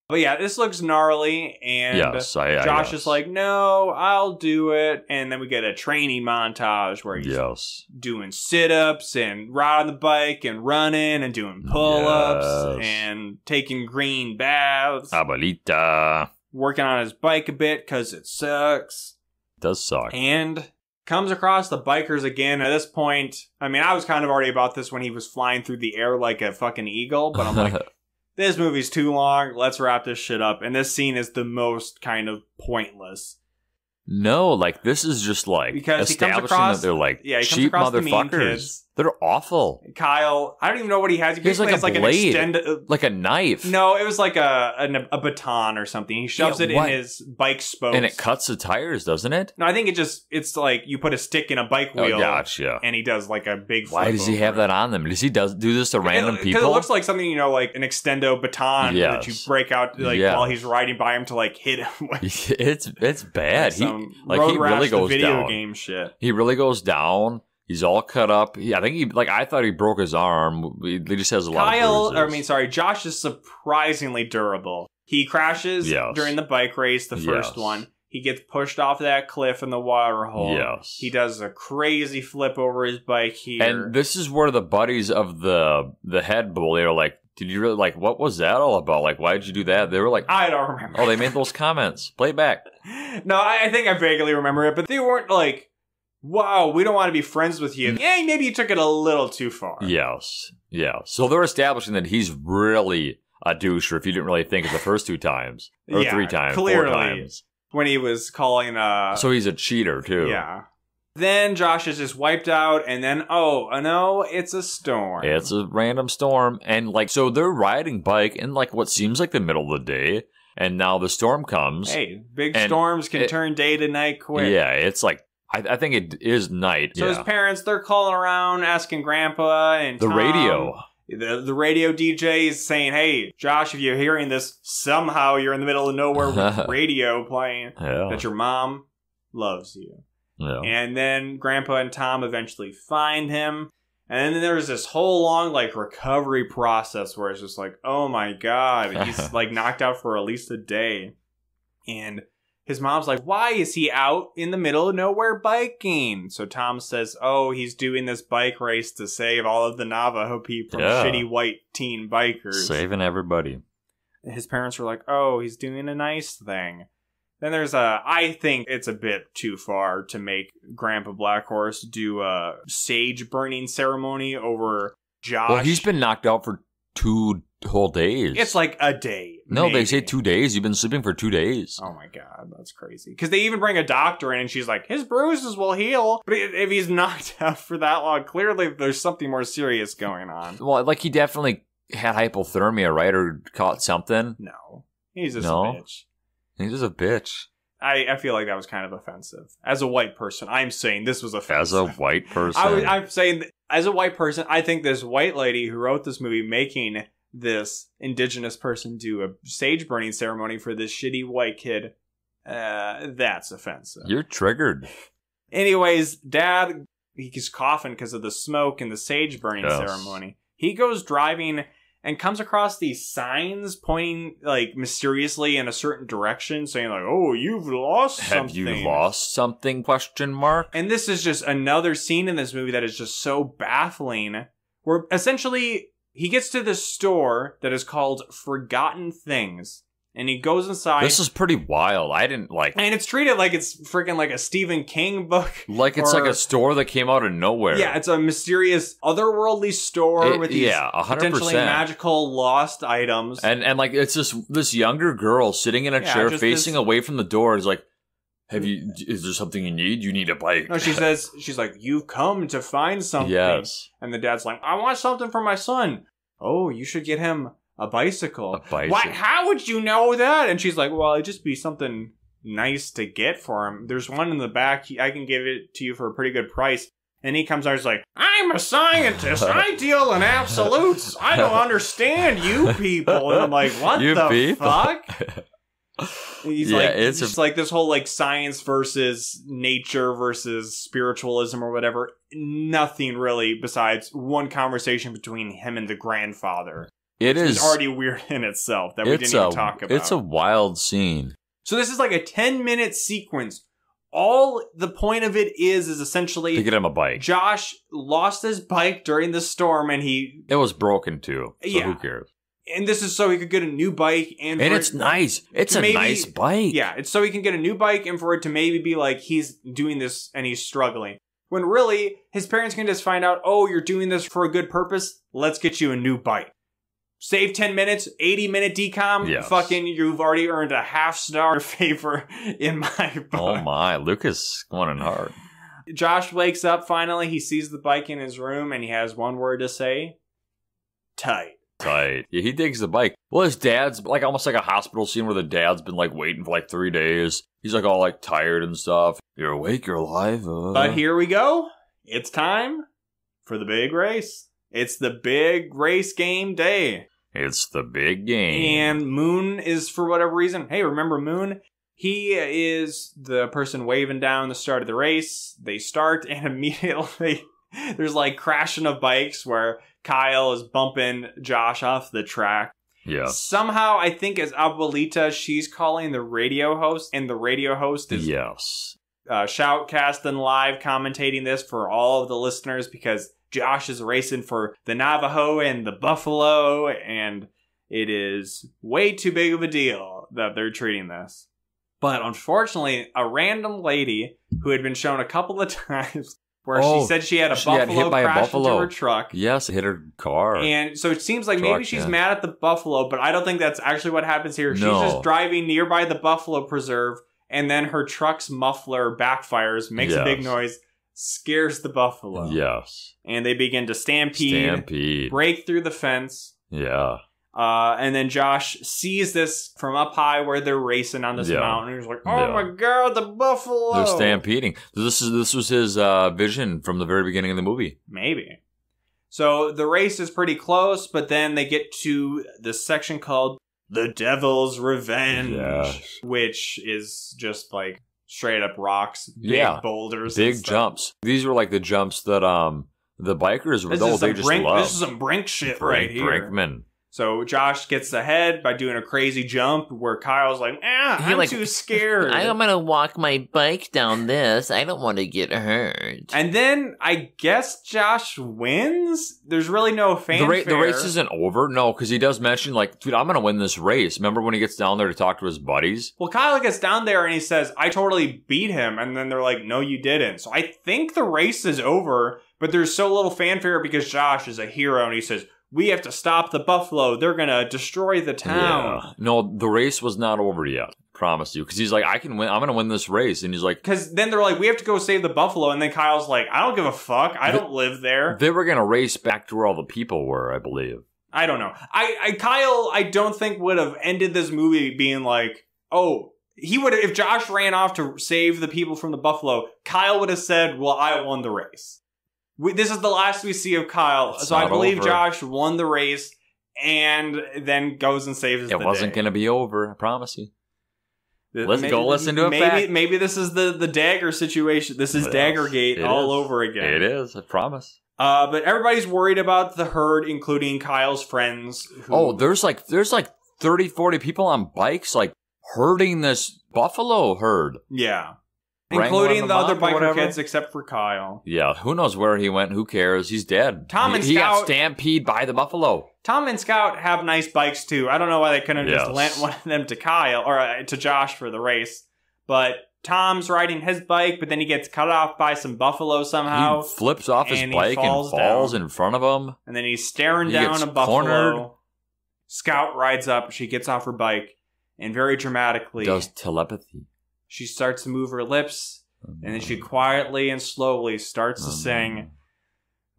But yeah, this looks gnarly, and Yes, Josh yes. is like, no, I'll do it. And then we get a training montage where he's doing sit-ups and riding the bike and running and doing pull-ups Yes. and taking green baths. Abuelita. Working on his bike a bit because it sucks. Does suck. And comes across the bikers again. At this point, I mean, I was kind of already about this when he was flying through the air like a fucking eagle, but I'm like, this movie's too long. Let's wrap this shit up. And this scene is the most kind of pointless. No, like, this is just like Because he comes establishing across- that they're like yeah, he comes cheap across the mean motherfuckers. kids. They're awful. Kyle, I don't even know what he has. He has like basically a has blade. an extended. Like a knife. No, it was like a baton or something. He shoves Yeah, it what? in his bike spokes. And it cuts the tires, doesn't it? No, I think it's like you put a stick in a bike wheel. Oh, gotcha. And he does like a big Why flip does he over have it. that on them? Does he do this to random Because people? it looks like something, like an extendo baton that you Yes. break out Yeah. while he's riding by him to like hit him with it's bad. some he Road really Rash, the goes video down. game shit. He really goes down. He's all cut up. I thought he broke his arm. He just has a lot of bruises. Josh is surprisingly durable. He crashes Yes. during the bike race, the first Yes. one. He gets pushed off that cliff in the water hole. Yes. He does a crazy flip over his bike here. And this is where the buddies of the head bully are like, did you really, like, what was that all about? Like, why did you do that? They were like, I don't remember. oh, they made those comments. Play it back. No, I think I vaguely remember it, but they weren't like, wow, we don't want to be friends with you. Yeah, maybe you took it a little too far. Yes. Yeah. So they're establishing that he's really a doucher if you didn't really think it the first 2 times. Or Yeah, 3 times. clearly. 4 times. When he was calling, So he's a cheater, too. yeah. Then Josh is just wiped out, and then, oh no, it's a storm. It's a random storm. And, like, so they're riding bike in, like, what seems like the middle of the day. And now the storm comes. Hey, big And storms can it- turn day to night quick. Yeah, it's like, I think it is night. So yeah. his parents, they're calling around, asking Grandpa and The Tom. radio. The radio DJ is saying, hey, Josh, if you're hearing this, somehow you're in the middle of nowhere with radio playing, Yeah. that your mom loves you. Yeah. And then Grandpa and Tom eventually find him. And then there's this whole long, like, recovery process where it's just like, oh my God, he's, like, knocked out for at least a day. And his mom's like, why is he out in the middle of nowhere biking? So Tom says, oh, he's doing this bike race to save all of the Navajo people from Yeah. shitty white teen bikers. Saving everybody. His parents were like, oh, he's doing a nice thing. Then there's I think it's a bit too far to make Grandpa Blackhorse do a sage burning ceremony over Josh. Well, he's been knocked out for 2 whole days. It's like a day. No, maybe. they say 2 days. You've been sleeping for 2 days. Oh my god, that's crazy. Because they even bring a doctor in and she's like, his bruises will heal. But if he's knocked out for that long, clearly there's something more serious going on. Well, like he definitely had hypothermia, right? Or caught something. No. He's just No? a bitch. He's just a bitch. I feel like that was kind of offensive. As a white person, I'm saying this was offensive. As a white person. I'm saying, as a white person, I think this white lady who wrote this movie making this indigenous person do a sage burning ceremony for this shitty white kid, that's offensive. You're triggered. Anyways, Dad, he's coughing because of the smoke and the sage burning ceremony. He goes driving and comes across these signs pointing, like, mysteriously in a certain direction, saying, like, oh, you've lost something. Have you lost something, question mark? And this is just another scene in this movie that is just so baffling, where essentially he gets to this store that is called Forgotten Things. And he goes inside. This is pretty wild. I didn't like... And it's treated like it's freaking like a Stephen King book. Like it's like a store that came out of nowhere. Yeah, it's a mysterious, otherworldly store with these 100%. potentially magical lost items. And like it's this younger girl sitting in a chair facing away from the door is like, is there something you need? You need a bike. No, she's like, you've come to find something. Yes. And the dad's like, I want something for my son. Oh, you should get him a bicycle. Why? How would you know that? And she's like, well, it'd just be something nice to get for him. There's one in the back. I can give it to you for a pretty good price. And he comes out and he's like, I'm a scientist. I deal in absolutes. I don't understand you people. And I'm like, what the fuck? He's it's just like this whole like science versus nature versus spiritualism or whatever. Nothing really besides one conversation between him and the grandfather. It's already weird in itself that we didn't even talk about. It's a wild scene. So this is like a 10-minute sequence. All the point of it is essentially to get him a bike. Josh lost his bike during the storm and it was broken too. So who cares? And this is so he could get a new bike and it's nice. It's a nice bike. Yeah, it's so he can get a new bike and for it to maybe be like he's doing this and he's struggling. When really his parents can just find out, oh, you're doing this for a good purpose. Let's get you a new bike. Save 10 minutes, 80-minute decom. Yes. Fucking, you've already earned a half-star favor in my book. Oh my, Lucas going in hard. Josh wakes up finally. He sees the bike in his room and he has one word to say. Tight. Tight. Yeah, he digs the bike. Well, his dad's like almost like a hospital scene where the dad's been like waiting for like 3 days. He's like all like tired and stuff. You're awake, you're alive. But here we go. It's time for the big race. It's the big race game day. It's the big game. And Moon is, for whatever reason, hey, remember Moon? He is the person waving down the start of the race. They start and immediately there's like crashing of bikes where Kyle is bumping Josh off the track. Yeah. Somehow, I think as Abuelita, she's calling the radio host, and the radio host is Shoutcast and live commentating this for all of the listeners because Josh is racing for the Navajo and the Buffalo, and it is way too big of a deal that they're treating this. But unfortunately, a random lady who had been shown a couple of times where she said she had a buffalo crash into her truck. Yes, it hit her car. And so it seems like maybe she's mad at the buffalo, but I don't think that's actually what happens here. No. She's just driving nearby the buffalo preserve, and then her truck's muffler backfires, makes a big noise, scares the buffalo. Yes. And they begin to stampede. Break through the fence. Yeah. And then Josh sees this from up high where they're racing on this mountain. He's like, oh my God, the buffalo. They're stampeding. This was his vision from the very beginning of the movie. Maybe. So the race is pretty close, but then they get to this section called The Devil's Revenge, which is just like straight up rocks, big boulders. Big jumps. These were like the jumps that the bikers were they just loved. This is some brink shit right here. Brinkman. So Josh gets ahead by doing a crazy jump where Kyle's like, I'm too scared. I'm going to walk my bike down this. I don't want to get hurt. And then I guess Josh wins? There's really no fanfare. The race isn't over? No, because he does mention, like, dude, I'm going to win this race. Remember when he gets down there to talk to his buddies? Well, Kyle gets down there and he says, I totally beat him. And then they're like, no, you didn't. So I think the race is over, but there's so little fanfare because Josh is a hero and he says, we have to stop the buffalo. They're going to destroy the town. Yeah. No, the race was not over yet. Promise you. Because he's like, I can win. I'm going to win this race. And he's like... Because then they're like, we have to go save the buffalo. And then Kyle's like, I don't give a fuck. I don't live there. They were going to race back to where all the people were, I believe. I don't know. Kyle, I don't think would have ended this movie being like, oh, he would have... If Josh ran off to save the people from the buffalo, Kyle would have said, well, I won the race. This is the last we see of Kyle, so I believe over. Josh won the race and then goes and saves the day. It wasn't going to be over, I promise you. Let's go listen to it back. Maybe this is the Dagger situation. This is Daggergate all over again. It is, I promise. But everybody's worried about the herd, including Kyle's friends. There's like 30, 40 people on bikes, like, herding this buffalo herd. Yeah. Including the other biker kids, except for Kyle. Yeah, who knows where he went? Who cares? He's dead. He got stampeded by the buffalo. Tom and Scout have nice bikes too. I don't know why they couldn't have just lent one of them to Kyle or to Josh for the race. But Tom's riding his bike, but then he gets cut off by some buffalo somehow. He flips off his bike and falls in front of him. And then he's staring down a buffalo. Cornered. Scout rides up. She gets off her bike and very dramatically does telepathy. She starts to move her lips, and then she quietly and slowly starts to sing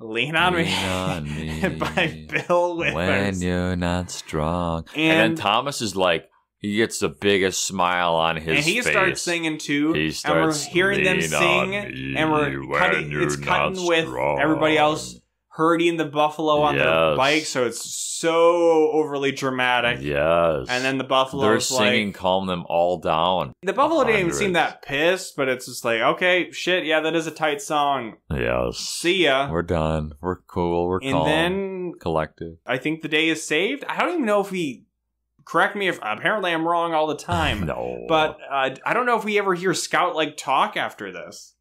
Lean on Me by Bill Withers. When you're not strong. And then Thomas is like, he gets the biggest smile on his face. And he starts singing too, and we're hearing them sing, and it's cutting with everybody else herding the buffalo on their bike, so it's so overly dramatic. Yes. And then the buffalo they're singing, calm them all down. The buffalo didn't even seem that pissed, but it's just like, okay, shit, yeah, that is a tight song. Yes. See ya. We're done. We're cool. We're calm. And then collective. I think the day is saved. I don't even know if he... Correct me if... Apparently I'm wrong all the time. No. But I don't know if we ever hear Scout, like, talk after this.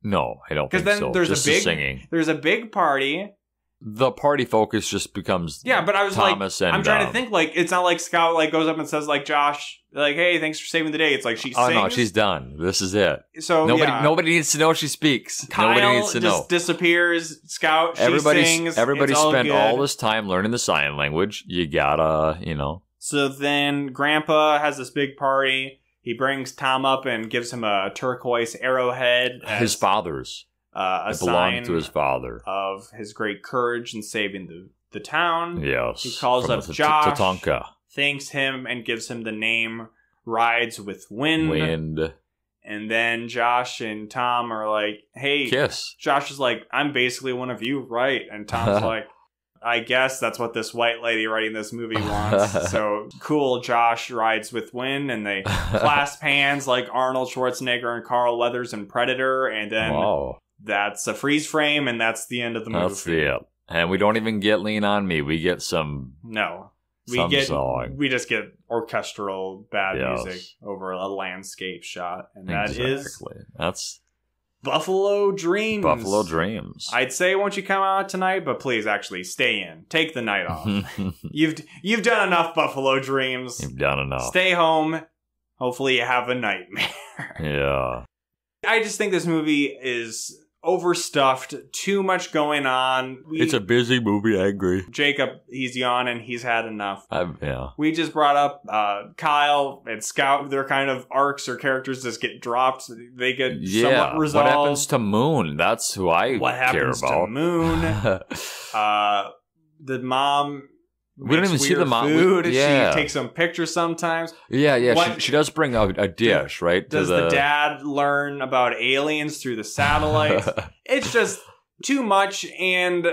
No, I don't think so. Because then there's just singing. There's a big party. The party focus just becomes but I was Thomas like, and I'm trying to think, like, it's not like Scout, like, goes up and says, like, Josh, like, hey, thanks for saving the day. It's like she sings. Oh, no, she's done. This is it. So, nobody needs to know she speaks. Kyle nobody needs to just disappears. Scout, she sings. Everybody spent all this time learning the sign language. You gotta, So then Grandpa has this big party. He brings Tom up and gives him a turquoise arrowhead. His father's. A sign to his father of his great courage in saving the town. Yes. He calls up Josh, Tatanka, thanks him, and gives him the name Rides with Wind. And then Josh and Tom are like, hey. Kiss. Josh is like, I'm basically one of you, right? And Tom's like, I guess that's what this white lady writing this movie wants. So cool, Josh rides with Wind, and they clasp hands like Arnold Schwarzenegger and Carl Weathers in Predator, and then that's a freeze frame, and that's the end of the movie. That's it. And we don't even get Lean on Me. We get some... No. Song. We just get orchestral bad music over a landscape shot. And that is... That's... Buffalo Dreams. Buffalo Dreams. I'd say won't you come out tonight, but please actually stay in. Take the night off. You've done enough Buffalo Dreams. You've done enough. Stay home. Hopefully you have a nightmare. Yeah. I just think this movie is overstuffed. Too much going on. It's a busy movie, I agree. Jacob, he's yawning. He's had enough. Yeah. We just brought up Kyle and Scout. Their kind of arcs or characters just get dropped. They get somewhat resolved. What happens to Moon? That's who I care about. What happens to Moon? The mom... We don't even see the mom. Food. She takes some pictures sometimes. Yeah. She does bring a dish, right? Does the dad learn about aliens through the satellites? It's just too much. And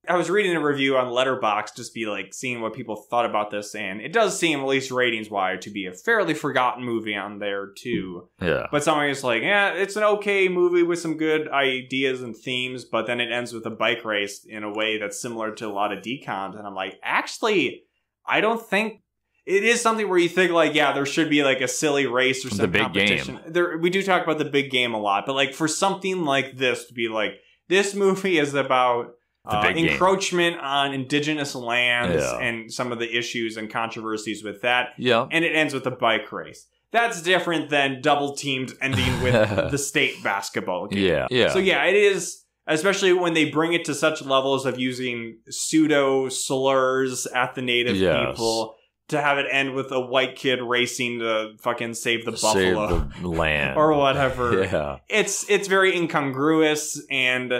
I was reading a review on Letterboxd, just be like seeing what people thought about this, and it does seem, at least ratings-wise, to be a fairly forgotten movie on there too. Yeah. But someone is like, it's an okay movie with some good ideas and themes, but then it ends with a bike race in a way that's similar to a lot of decons, and I'm like, actually, I don't think it is something where you think like, yeah, there should be like a silly race or some The big competition. game. We do talk about the big game a lot, but like for something like this to be like, this movie is about encroachment on indigenous lands and some of the issues and controversies with that. Yeah. And it ends with a bike race. That's different than double teamed ending with the state basketball game. Yeah. Yeah. So yeah, it is, especially when they bring it to such levels of using pseudo slurs at the native people, to have it end with a white kid racing to fucking save the buffalo. Save the land. Or whatever. Yeah. It's very incongruous, and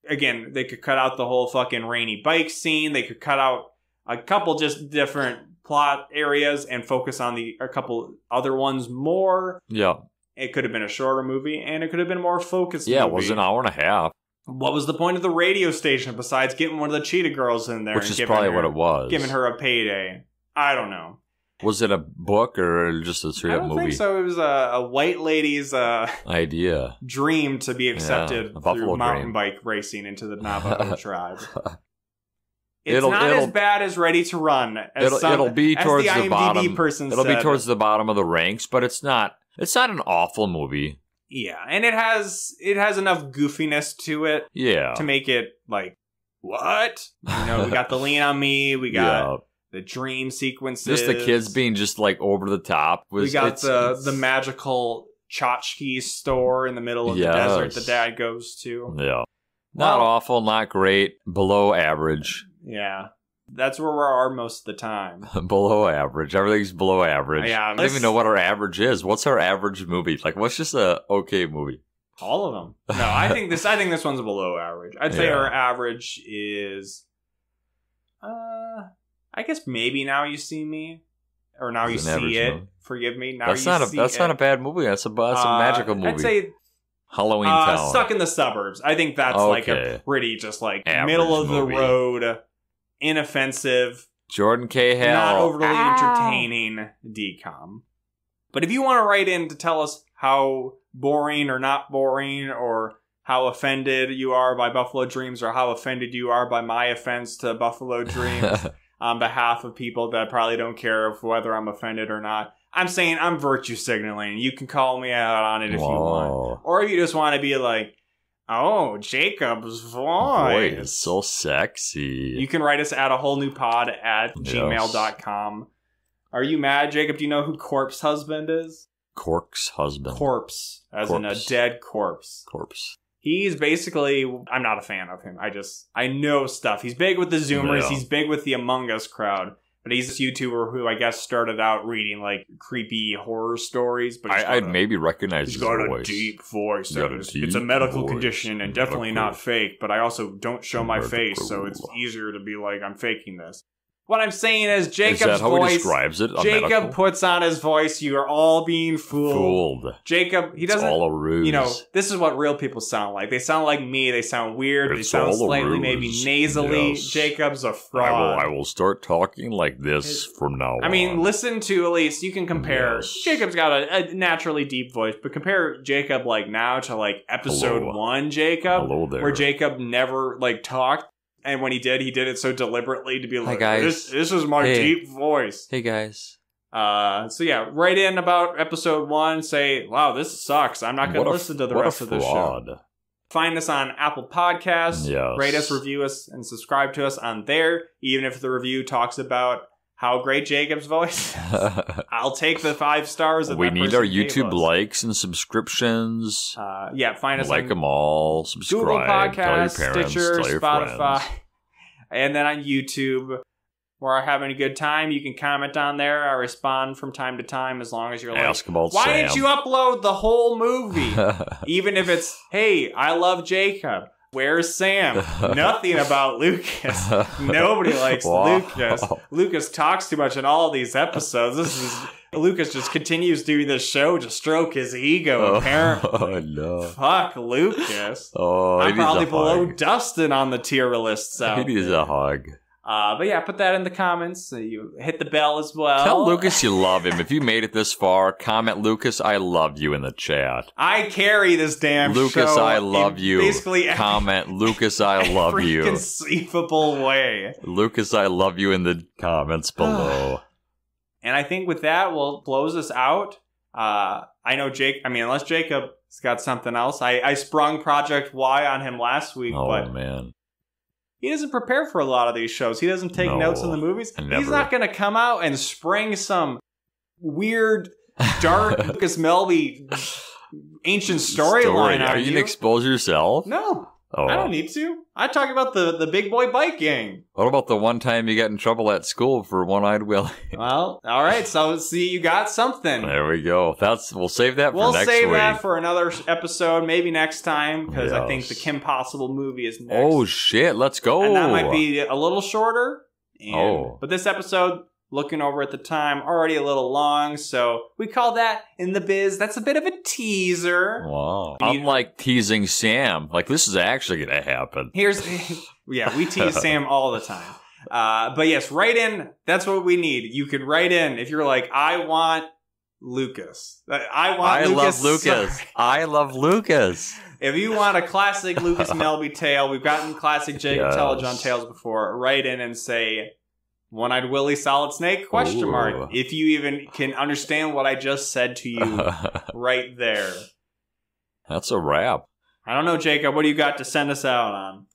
again, they could cut out the whole fucking rainy bike scene. They could cut out a couple just different plot areas and focus on a couple other ones more. Yeah. It could have been a shorter movie, and it could have been more focused. Yeah, it was an hour and a half. What was the point of the radio station besides getting one of the Cheetah Girls in there? Which is probably what it was. Giving her a payday. I don't know. Was it a book or just a straight up movie? I don't think so. It was a white lady's idea, dream to be accepted through mountain bike racing into the Navajo tribe. It's not as bad as Ready to Run. It'll be towards the bottom. It'll be towards the bottom of the ranks, but it's not. It's not an awful movie. Yeah, and it has enough goofiness to it. Yeah, to make it like, what? You know, we got the Lean on Me. We got the dream sequences. Just the kids being just like over the top. We got the magical tchotchke store in the middle of the desert the dad goes to. Yeah. Not awful, not great, below average. Yeah. That's where we are most of the time. Below average. Everything's below average. Yeah, I don't even know what our average is. What's our average movie? Like, what's just a okay movie? All of them. No, I think this one's below average. I'd say our average is I guess maybe Now You See Me, or Now You See It. Movie. Forgive me. That's not a bad movie. That's a magical movie. I'd say Halloween Town. Stuck in the Suburbs. I think that's like a pretty just like average middle of the road, inoffensive, Jordan Cahill, not overly entertaining DCOM. But if you want to write in to tell us how boring or not boring, or how offended you are by Buffalo Dreams, or how offended you are by my offense to Buffalo Dreams on behalf of people that probably don't care of whether I'm offended or not, I'm saying I'm virtue signaling. You can call me out on it if you want. Or if you just want to be like, oh, Jacob's voice. It's so sexy. You can write us at awholenewpod@gmail.com. Are you mad, Jacob? Do you know who Corpse Husband is? Corpse Husband. Corpse, as in a dead corpse. Corpse. He's basically, I'm not a fan of him. I know stuff. He's big with the Zoomers. Yeah. He's big with the Among Us crowd. But he's this YouTuber who I guess started out reading like creepy horror stories. But I'd maybe recognize his voice. He's got a deep voice. It's a medical condition and definitely not fake. But I also don't show my face, so it's easier to be like, I'm faking this. What I'm saying is Jacob's voice. Is that how he describes it? Jacob puts on his voice. You are all being fooled. Jacob, he doesn't. It's all a ruse. You know, this is what real people sound like. They sound like me. They sound weird. They sound slightly, maybe nasally. Yes. Jacob's a fraud. I will start talking like this from now on. I mean, listen to at least you can compare. Yes. Jacob's got a naturally deep voice, but compare Jacob like now to like episode 1 Jacob, where Jacob never like talked. And when he did it so deliberately to be like, this is my deep voice. Hey, guys. So yeah, write in about episode 1. Say, wow, this sucks. I'm not going to listen to the rest of the show. Find us on Apple Podcasts. Yes. Rate us, review us, and subscribe to us on there. Even if the review talks about how great Jacob's voice is. I'll take the 5 stars. We need our YouTube likes and subscriptions. Find us like them all. Subscribe. Google Podcasts, tell your parents, Stitcher, tell your Spotify, friends. And then on YouTube. We're having a good time. You can comment on there. I respond from time to time as long as you're Ask about why Sam. didn't you upload the whole movie? Even if it's, hey, I love Jacob. Where's Sam? Nothing about Lucas. Nobody likes Lucas. Lucas talks too much in all these episodes. Lucas just continues doing this show to stroke his ego, apparently. Oh, no. Fuck Lucas. Oh, I'm probably below Dustin on the tier list. He needs a hug. But yeah, put that in the comments. So you hit the bell as well. Tell Lucas you love him. If you made it this far, comment Lucas, I love you in the chat. I carry this damn Lucas, show. I love you. Basically, comment Lucas, I love you. Conceivable way. Lucas, I love you in the comments below. And I think with that, we'll close this out. I know unless Jacob's got something else. I sprung Project Y on him last week, but man. He doesn't prepare for a lot of these shows. He doesn't take notes on the movies. He's not going to come out and spring some weird, dark Lucas Melby ancient storyline on Are you going to expose yourself? No. I don't need to. I talk about the Big Boy Bike Gang. What about the one time you got in trouble at school for One-Eyed Willie? Well, all right. So, see, you got something. There we go. We'll save that for next week. We'll save that for another episode, maybe next time, because I think the Kim Possible movie is next. Oh, shit. Let's go. And that might be a little shorter. But this episode, looking over at the time, already a little long, so we call that in the biz. That's a bit of a teaser. Wow. Unlike teasing Sam, like this is actually going to happen. We tease Sam all the time. But yes, write in. That's what we need. You can write in if you're like, I want Lucas. I love Lucas. I love Lucas. If you want a classic Lucas Melby tale, we've gotten classic Jacob Telejohn tales before. Write in and say, One-Eyed Willie, Solid Snake, ? If you even can understand what I just said to you right there. That's a wrap. I don't know, Jacob. What do you got to send us out on?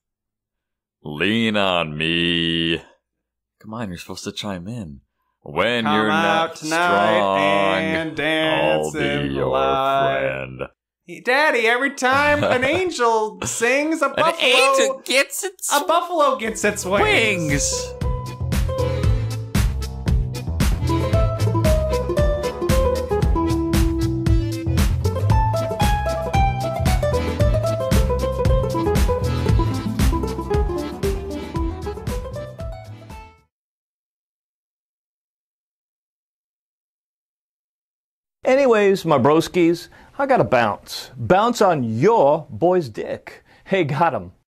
Lean on me. Come on, you're supposed to chime in. When Come you're out not tonight strong, and dance I'll be in your friend. Daddy, every time an angel sings, a buffalo gets its wings. Anyways, my broskies, I gotta bounce. Bounce on your boy's dick. Hey, got him.